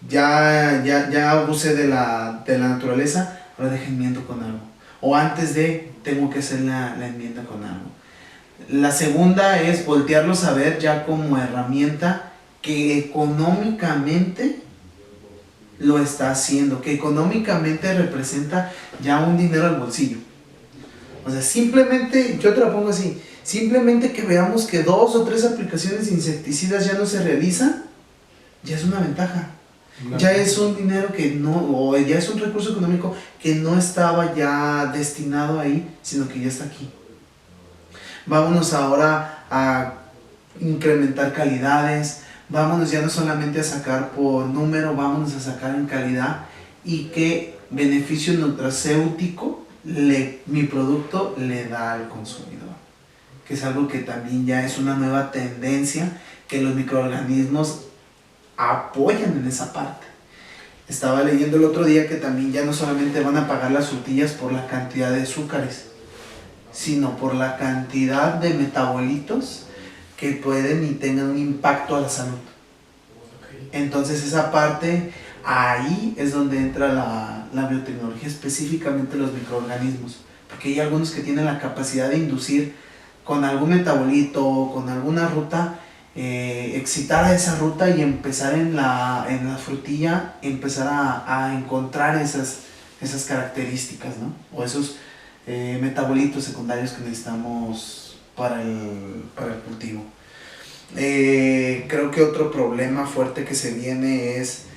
ya abusé de la naturaleza, ahora deja enmiendo con algo. O antes tengo que hacer la enmienda con algo. La segunda es voltearlos a ver ya como herramienta que económicamente lo está haciendo, que económicamente representa ya un dinero al bolsillo. O sea, simplemente, yo te lo pongo así, simplemente que veamos que 2 o 3 aplicaciones de insecticidas ya no se realizan, ya es una ventaja. Ya es un dinero que no, o ya es un recurso económico que no estaba ya destinado ahí, sino que ya está aquí. Vámonos ahora a incrementar calidades, vámonos ya no solamente a sacar por número, vámonos a sacar en calidad y qué beneficio nutracéutico mi producto le da al consumidor. Que es algo que también ya es una nueva tendencia que los microorganismos apoyan en esa parte. Estaba leyendo el otro día que también ya no solamente van a pagar las frutillas por la cantidad de azúcares, sino por la cantidad de metabolitos que pueden y tengan un impacto a la salud. Entonces esa parte, ahí es donde entra la biotecnología, específicamente los microorganismos, porque hay algunos que tienen la capacidad de inducir con algún metabolito, con alguna ruta, excitar a esa ruta y empezar en la frutilla, empezar a encontrar esas características, ¿no? O esos metabolitos secundarios que necesitamos para el cultivo. Creo que otro problema fuerte que se viene es,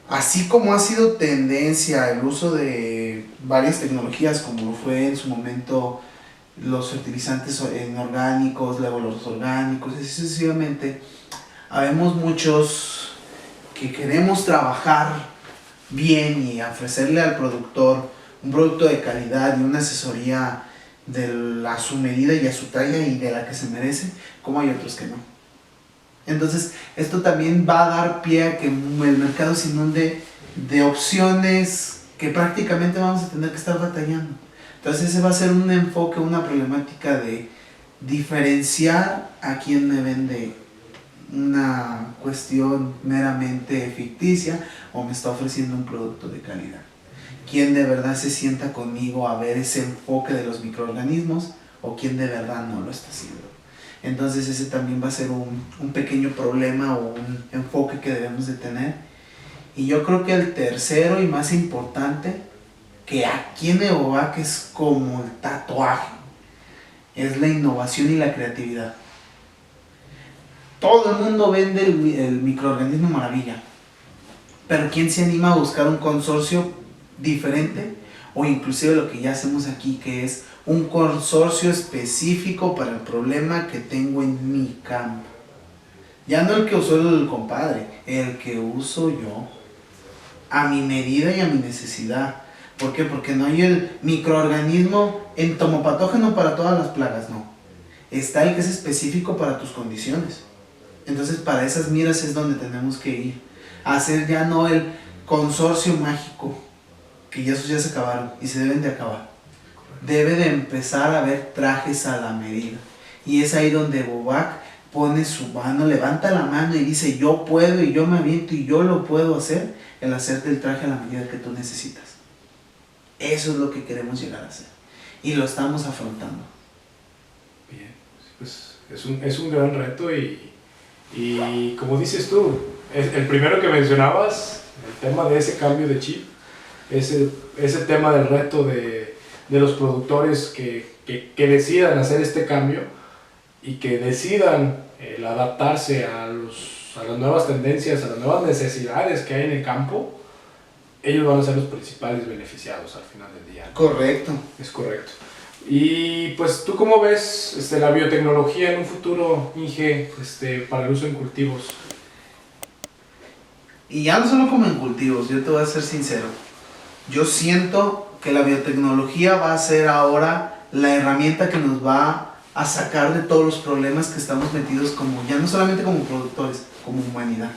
así como ha sido tendencia el uso de varias tecnologías, como fue en su momento los fertilizantes inorgánicos, luego los orgánicos, y sucesivamente, habemos muchos que queremos trabajar bien y ofrecerle al productor un producto de calidad y una asesoría a su medida y a su talla y de la que se merece, como hay otros que no. Entonces, esto también va a dar pie a que el mercado se inunde de opciones que prácticamente vamos a tener que estar batallando. Entonces ese va a ser un enfoque, una problemática de diferenciar a quién me vende una cuestión meramente ficticia o me está ofreciendo un producto de calidad. ¿Quién de verdad se sienta conmigo a ver ese enfoque de los microorganismos o quién de verdad no lo está haciendo? Entonces ese también va a ser un pequeño problema o un enfoque que debemos de tener. Y yo creo que el tercero y más importante, que aquí en Evovac es como el tatuaje, es la innovación y la creatividad. Todo el mundo vende el microorganismo maravilla, pero ¿quién se anima a buscar un consorcio diferente? O inclusive lo que ya hacemos aquí, que es un consorcio específico para el problema que tengo en mi campo. Ya no el que usó el compadre, el que uso yo, a mi medida y a mi necesidad. ¿Por qué? Porque no hay el microorganismo entomopatógeno para todas las plagas, no. Está el que es específico para tus condiciones. Entonces para esas miras es donde tenemos que ir. A hacer ya no el consorcio mágico, que ya esos ya se acabaron y se deben de acabar. Debe de empezar a haber trajes a la medida. Y es ahí donde Evovac pone su mano, levanta la mano y dice: yo puedo y yo me aviento y yo lo puedo hacer, el hacerte el traje a la medida que tú necesitas. Eso es lo que queremos llegar a hacer. Y lo estamos afrontando. Bien, pues es un gran reto y como dices tú, el primero que mencionabas, el tema de ese cambio de chip, ese tema del reto de los productores que decidan hacer este cambio y que decidan el adaptarse a las nuevas tendencias, a las nuevas necesidades que hay en el campo, ellos van a ser los principales beneficiados al final del día. Correcto. Es correcto. Y pues, ¿tú cómo ves la biotecnología en un futuro, Inge, para el uso en cultivos? Y ya no solo como en cultivos, yo te voy a ser sincero. Yo siento que la biotecnología va a ser ahora la herramienta que nos va a sacar de todos los problemas que estamos metidos, como ya no solamente como productores, como humanidad.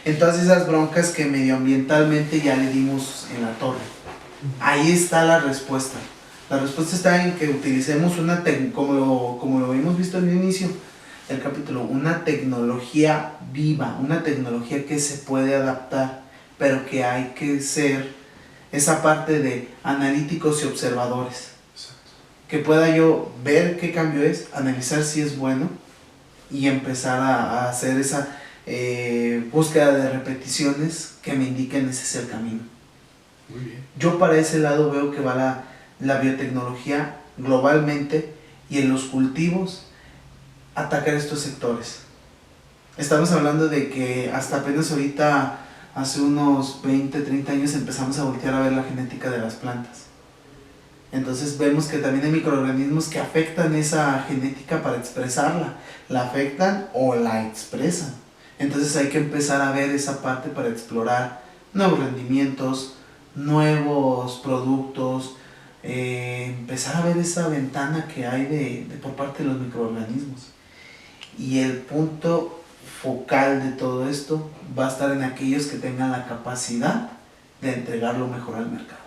En todas esas broncas que medioambientalmente ya le dimos en la torre. Ahí está la respuesta. La respuesta está en que utilicemos como lo hemos visto en el inicio del capítulo, una tecnología viva, una tecnología que se puede adaptar, pero que hay que ser esa parte de analíticos y observadores. Exacto. Que pueda yo ver qué cambio es, analizar si es bueno y empezar a hacer esa búsqueda de repeticiones que me indiquen ese es el camino. Muy bien. Yo para ese lado veo que va la biotecnología globalmente y en los cultivos atacar estos sectores. Estamos hablando de que hasta apenas ahorita, hace unos 20, 30 años empezamos a voltear a ver la genética de las plantas. Entonces vemos que también hay microorganismos que afectan esa genética para expresarla. La afectan o la expresan. Entonces hay que empezar a ver esa parte para explorar nuevos rendimientos, nuevos productos, empezar a ver esa ventana que hay por parte de los microorganismos. Y el punto focal de todo esto va a estar en aquellos que tengan la capacidad de entregar lo mejor al mercado.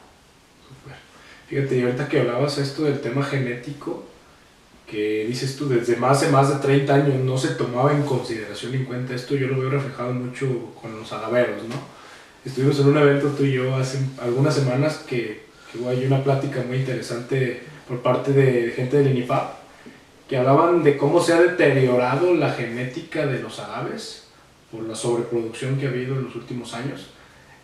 Super. Fíjate, y ahorita que hablabas esto del tema genético, que dices tú, desde más de 30 años no se tomaba en consideración y en cuenta esto, yo lo veo reflejado mucho con los agaveros, ¿no? Estuvimos en un evento tú y yo hace algunas semanas que hubo ahí una plática muy interesante por parte de gente del INIFAP, que hablaban de cómo se ha deteriorado la genética de los agaves por la sobreproducción que ha habido en los últimos años.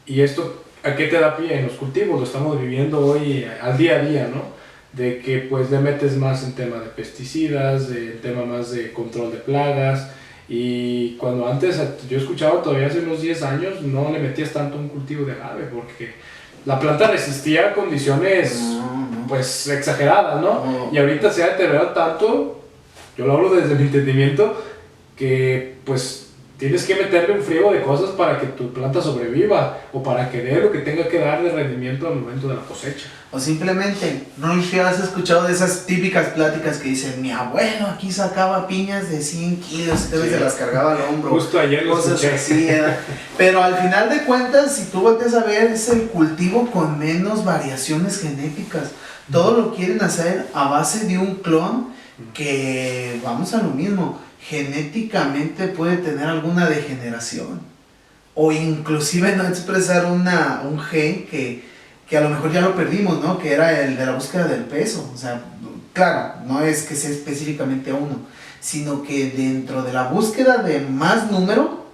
Y esto, ¿a qué te da pie? En los cultivos lo estamos viviendo hoy al día a día, ¿no? De que pues le metes más en tema de pesticidas, en tema más de control de plagas, y cuando antes yo escuchaba todavía hace unos 10 años no le metías tanto a un cultivo de agave porque la planta resistía a condiciones pues exageradas, ¿no? Y ahorita se ha deteriorado tanto, yo lo hablo desde mi entendimiento, que pues tienes que meterle un friego de cosas para que tu planta sobreviva o para que dé lo que tenga que dar de rendimiento al momento de la cosecha. O simplemente, ¿no has escuchado de esas típicas pláticas que dicen: mi abuelo aquí sacaba piñas de 100 kilos y se las cargaba al hombro? Justo ayer lo cosas escuché. así, pero al final de cuentas, si tú volteas a ver, es el cultivo con menos variaciones genéticas. Todo lo quieren hacer a base de un clon que, vamos a lo mismo, genéticamente puede tener alguna degeneración o inclusive no expresar un gen que a lo mejor ya lo perdimos, ¿no? Que era el de la búsqueda del peso. O sea, claro, no es que sea específicamente a uno, sino que dentro de la búsqueda de más número,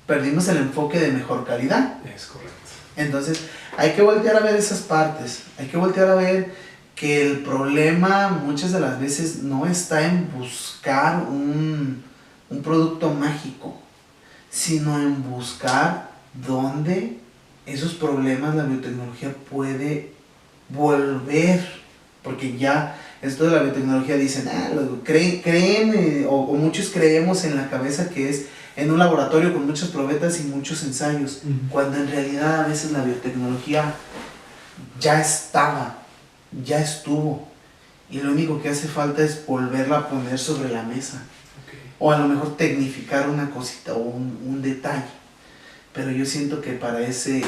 perdimos el enfoque de mejor calidad. Es correcto. Entonces, hay que voltear a ver esas partes, hay que voltear a ver que el problema muchas de las veces no está en buscar un producto mágico, sino en buscar dónde esos problemas la biotecnología puede volver, porque ya esto de la biotecnología dicen, creen o muchos creemos en la cabeza que es en un laboratorio con muchas probetas y muchos ensayos, cuando en realidad a veces la biotecnología ya estaba, ya estuvo, y lo único que hace falta es volverla a poner sobre la mesa, o a lo mejor tecnificar una cosita o un detalle, pero yo siento que para ese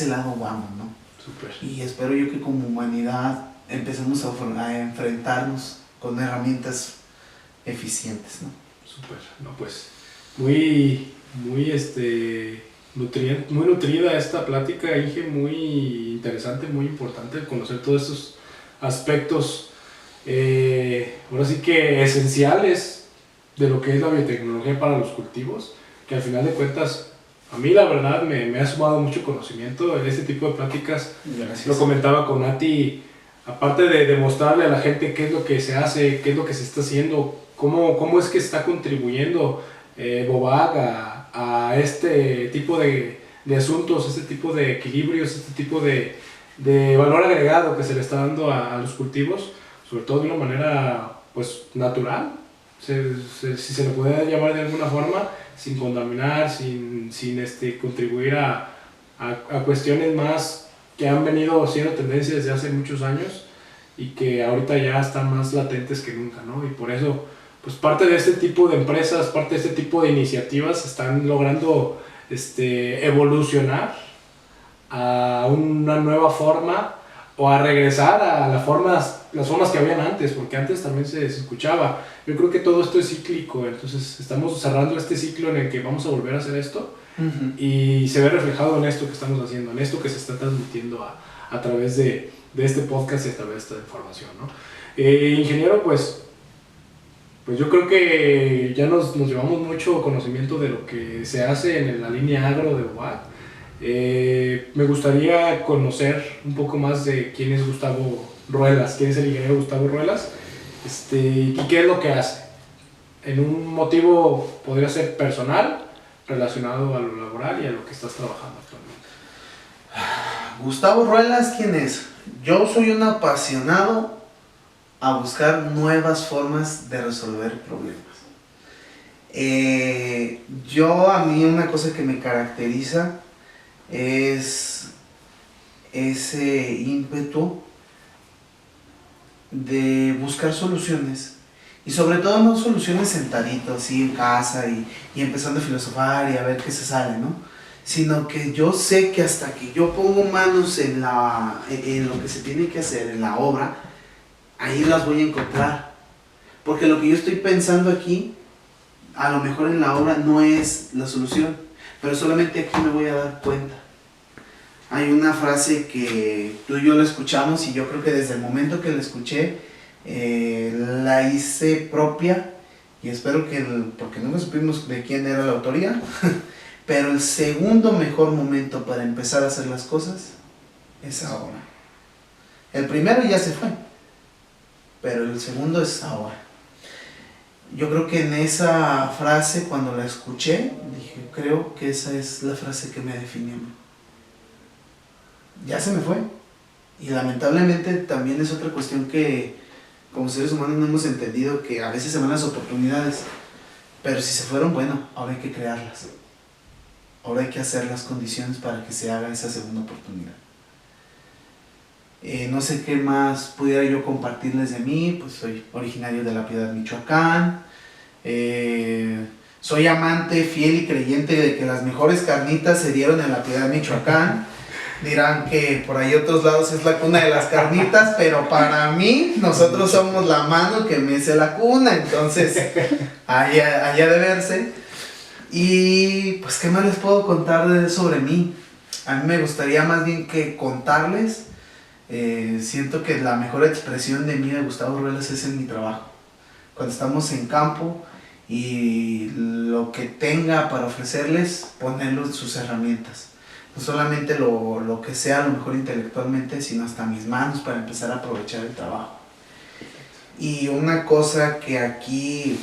lado vamos, ¿no? Súper. Y espero yo que como humanidad empecemos a enfrentarnos con herramientas eficientes, ¿no? Súper, no pues, muy nutrida esta plática, Inge, muy interesante, muy importante conocer todos estos aspectos, ahora sí que esenciales de lo que es la biotecnología para los cultivos, que al final de cuentas, a mí la verdad me ha sumado mucho conocimiento en este tipo de pláticas. Gracias. Lo comentaba con Nati, aparte de demostrarle a la gente qué es lo que se hace, qué es lo que se está haciendo, cómo es que está contribuyendo Bobag a este tipo de asuntos, este tipo de equilibrios, este tipo de valor agregado que se le está dando a los cultivos, sobre todo de una manera pues natural, si se le puede llamar de alguna forma, sin contaminar, sin contribuir a cuestiones más que han venido siendo tendencias desde hace muchos años y que ahorita ya están más latentes que nunca, ¿no? Y por eso, pues parte de este tipo de empresas, parte de este tipo de iniciativas están logrando evolucionar a una nueva forma o a regresar a las formas que habían antes, porque antes también se escuchaba. Yo creo que todo esto es cíclico, entonces estamos cerrando este ciclo en el que vamos a volver a hacer esto. Y se ve reflejado en esto que estamos haciendo, en esto que se está transmitiendo a través de este podcast y a través de esta información, ¿no? Ingeniero, pues yo creo que ya nos llevamos mucho conocimiento de lo que se hace en la línea agro de Bobag. Me gustaría conocer un poco más de quién es Gustavo Ruelas, quién es el ingeniero Gustavo Ruelas, y qué es lo que hace. En un motivo podría ser personal, relacionado a lo laboral y a lo que estás trabajando actualmente. Gustavo Ruelas, ¿quién es? Yo soy un apasionado a buscar nuevas formas de resolver problemas. A mí una cosa que me caracteriza es ese ímpetu de buscar soluciones, y sobre todo no soluciones sentadito así en casa y empezando a filosofar y a ver qué se sale, ¿no? Sino que yo sé que hasta que yo pongo manos en lo que se tiene que hacer, en la obra, ahí las voy a encontrar, porque lo que yo estoy pensando aquí, a lo mejor en la obra no es la solución, pero solamente aquí me voy a dar cuenta. Hay una frase que tú y yo la escuchamos, y yo creo que desde el momento que la escuché, la hice propia, y espero que, porque no supimos de quién era la autoría, pero el segundo mejor momento para empezar a hacer las cosas es ahora. El primero ya se fue, pero el segundo es ahora. Yo creo que en esa frase, cuando la escuché, dije, creo que esa es la frase que me definió. Ya se me fue. Y lamentablemente también es otra cuestión que como seres humanos no hemos entendido, que a veces se van las oportunidades, pero si se fueron, bueno, ahora hay que crearlas. Ahora hay que hacer las condiciones para que se haga esa segunda oportunidad. No sé qué más pudiera yo compartirles de mí. Pues soy originario de La Piedad, Michoacán. Soy amante, fiel y creyente de que las mejores carnitas se dieron en La Piedad, Michoacán. Dirán que por ahí otros lados es la cuna de las carnitas, pero para mí, nosotros somos la mano que mece la cuna, entonces, allá de verse. Y pues, ¿qué más les puedo contar sobre mí? A mí me gustaría más bien que contarles. Siento que la mejor expresión de mí, de Gustavo Ruelas, es en mi trabajo. Cuando estamos en campo y lo que tenga para ofrecerles, ponerlo en sus herramientas. No solamente lo que sea a lo mejor intelectualmente, sino hasta mis manos para empezar a aprovechar el trabajo. Y una cosa que aquí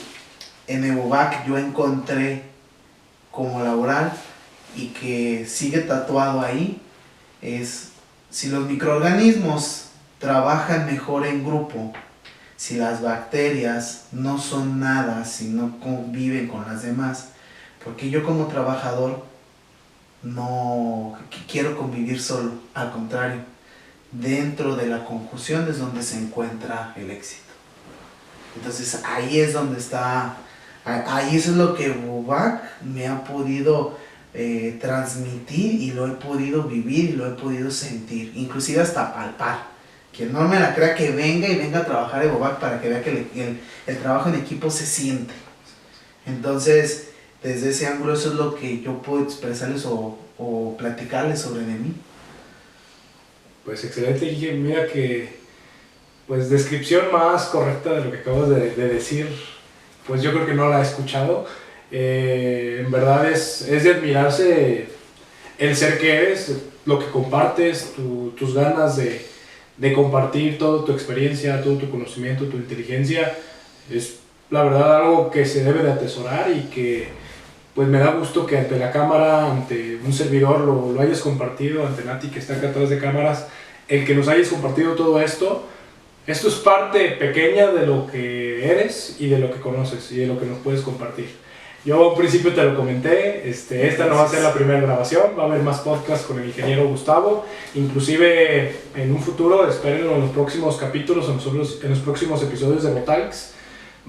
en Evovac yo encontré como laboral y que sigue tatuado ahí es: si los microorganismos trabajan mejor en grupo, si las bacterias no son nada, si no conviven con las demás, porque yo como trabajador no quiero convivir solo, al contrario, dentro de la conjunción es donde se encuentra el éxito. Entonces ahí es donde está, ahí eso es lo que Evovac me ha podido transmitir, y lo he podido vivir y lo he podido sentir, inclusive hasta palpar. Quien no me la crea, que venga a trabajar Evovac para que vea que el trabajo en equipo se siente. Entonces, desde ese ángulo, eso es lo que yo puedo expresarles o platicarles sobre de mí. Pues excelente, Guille. Mira que, pues, descripción más correcta de lo que acabas de decir, pues yo creo que no la he escuchado. En verdad es de admirarse el ser que eres, lo que compartes, tus ganas de compartir toda tu experiencia, todo tu conocimiento, tu inteligencia. Es la verdad algo que se debe de atesorar, y que pues me da gusto que ante la cámara, ante un servidor, lo hayas compartido, ante Nati, que está acá atrás de cámaras, el que nos hayas compartido todo esto. Esto es parte pequeña de lo que eres y de lo que conoces y de lo que nos puedes compartir. Yo al principio te lo comenté, esta no va a ser la primera grabación, va a haber más podcasts con el ingeniero Gustavo, inclusive en un futuro, espérenlo en los próximos capítulos, en los próximos episodios de Botalks.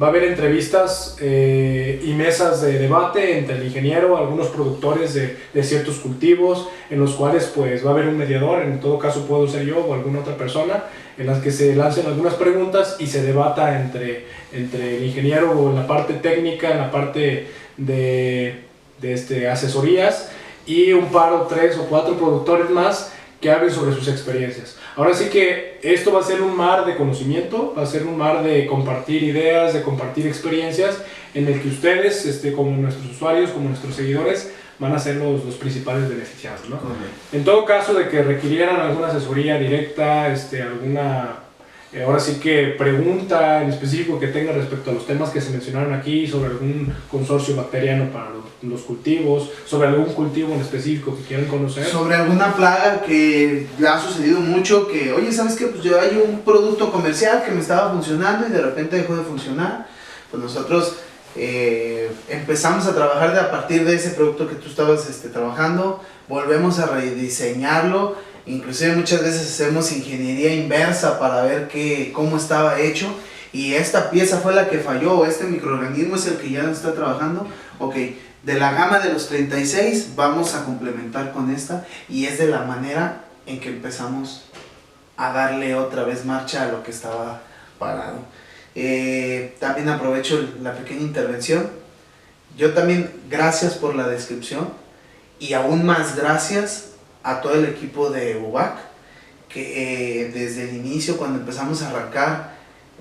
Va a haber entrevistas y mesas de debate entre el ingeniero, algunos productores de ciertos cultivos, en los cuales pues va a haber un mediador, en todo caso puedo ser yo o alguna otra persona, en las que se lancen algunas preguntas y se debata entre el ingeniero en la parte técnica, en la parte de asesorías, y un par o 3 o 4 productores más que hablen sobre sus experiencias. Ahora sí que esto va a ser un mar de conocimiento, va a ser un mar de compartir ideas, de compartir experiencias, en el que ustedes, como nuestros usuarios, como nuestros seguidores, van a ser los principales beneficiados, ¿no? En todo caso de que requirieran alguna asesoría directa, alguna, ahora sí que pregunta en específico que tenga respecto a los temas que se mencionaron aquí, sobre algún consorcio bacteriano para los cultivos, sobre algún cultivo en específico que quieran conocer. Sobre alguna plaga que le ha sucedido mucho, que, oye, ¿sabes qué? Pues yo hay un producto comercial que me estaba funcionando y de repente dejó de funcionar. Pues nosotros empezamos a trabajar a partir de ese producto que tú estabas trabajando, volvemos a rediseñarlo, inclusive muchas veces hacemos ingeniería inversa para ver cómo estaba hecho, y esta pieza fue la que falló, este microorganismo es el que ya está trabajando. Ok, de la gama de los 36 vamos a complementar con esta, y es de la manera en que empezamos a darle otra vez marcha a lo que estaba parado. También aprovecho la pequeña intervención. Yo también, gracias por la descripción, y aún más gracias a todo el equipo de Evovac, que desde el inicio, cuando empezamos a arrancar,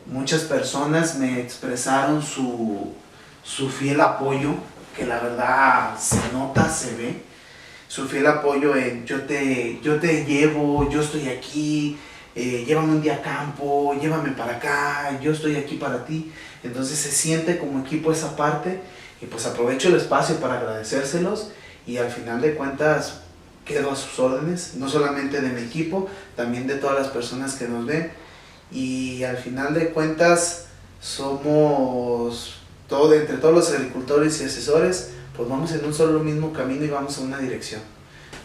muchas personas me expresaron su fiel apoyo, que la verdad se nota, se ve, su fiel apoyo en yo te llevo, yo estoy aquí, llévame un día a campo, llévame para acá, yo estoy aquí para ti. Entonces se siente como equipo esa parte, y pues aprovecho el espacio para agradecérselos, y al final de cuentas quedo a sus órdenes, no solamente de mi equipo, también de todas las personas que nos ven, y al final de cuentas somos entre todos los agricultores y asesores, pues vamos en un solo mismo camino y vamos a una dirección.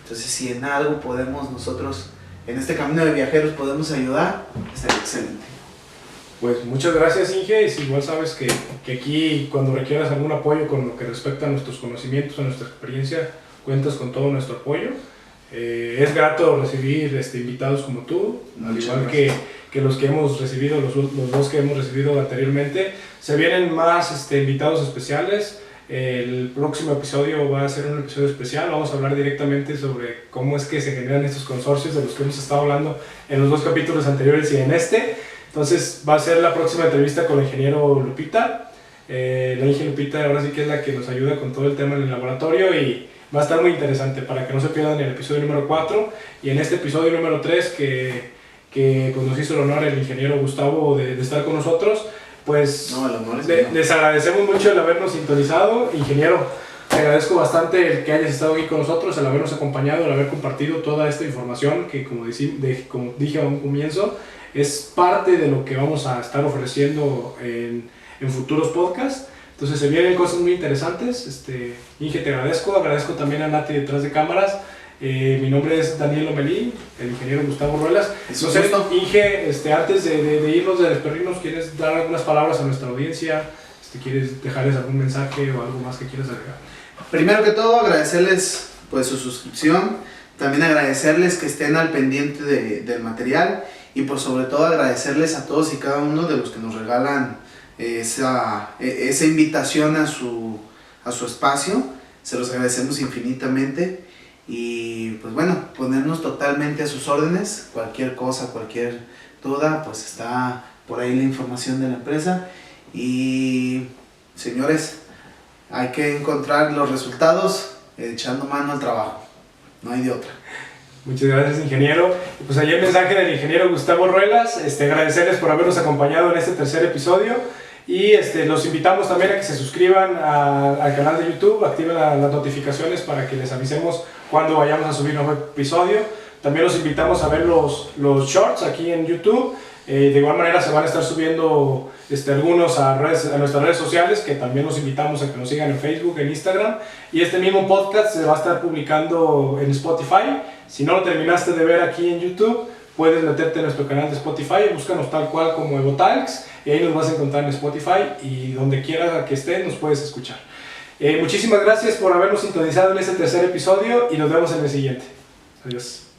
Entonces, si en algo podemos nosotros, en este camino de viajeros, podemos ayudar, estaría excelente. Pues muchas gracias, Inge. Igual sabes que aquí, cuando requieras algún apoyo con lo que respecta a nuestros conocimientos, a nuestra experiencia, cuentas con todo nuestro apoyo. Es grato recibir invitados como tú, al igual que los que hemos recibido, los dos que hemos recibido anteriormente. Se vienen más invitados especiales. El próximo episodio va a ser un episodio especial. Vamos a hablar directamente sobre cómo es que se generan estos consorcios de los que hemos estado hablando en los 2 capítulos anteriores y en este. Entonces va a ser la próxima entrevista con el ingeniero Lupita. La ingeniera Lupita ahora sí que es la que nos ayuda con todo el tema en el laboratorio y va a estar muy interesante para que no se pierdan el episodio número 4 y en este episodio número 3 que pues, nos hizo el honor el ingeniero Gustavo de estar con nosotros. Pues no, el honor es les agradecemos mucho el habernos sintonizado. Ingeniero, te agradezco bastante el que hayas estado aquí con nosotros, el habernos acompañado, el haber compartido toda esta información que como dije a un comienzo, es parte de lo que vamos a estar ofreciendo en futuros podcasts. Entonces se vienen cosas muy interesantes. Inge, te agradezco también a Nati detrás de cámaras. Mi nombre es Daniel Lomelí, el ingeniero Gustavo Ruelas. No sé, Inge, antes de irnos, de despedirnos, ¿quieres dar algunas palabras a nuestra audiencia? ¿Quieres dejarles algún mensaje o algo más que quieras agregar? Primero que todo, agradecerles pues su suscripción, también agradecerles que estén al pendiente del material y por sobre todo agradecerles a todos y cada uno de los que nos regalan esa invitación a su espacio. Se los agradecemos infinitamente. Y pues bueno, ponernos totalmente a sus órdenes, cualquier cosa, cualquier duda, pues está por ahí la información de la empresa. Y señores, hay que encontrar los resultados echando mano al trabajo, no hay de otra. Muchas gracias, ingeniero. Pues ahí el mensaje del ingeniero Gustavo Ruelas, agradecerles por habernos acompañado en este tercer episodio. Y los invitamos también a que se suscriban al canal de YouTube, activen las notificaciones para que les avisemos cuando vayamos a subir un nuevo episodio. También los invitamos a ver los shorts aquí en YouTube. De igual manera se van a estar subiendo algunos a nuestras redes sociales, que también los invitamos a que nos sigan en Facebook, en Instagram. Y este mismo podcast se va a estar publicando en Spotify. Si no lo terminaste de ver aquí en YouTube, puedes meterte en nuestro canal de Spotify, búscanos tal cual como Evotalks y ahí nos vas a encontrar en Spotify y donde quiera que estés nos puedes escuchar. Muchísimas gracias por habernos sintonizado en este tercer episodio y nos vemos en el siguiente. Adiós.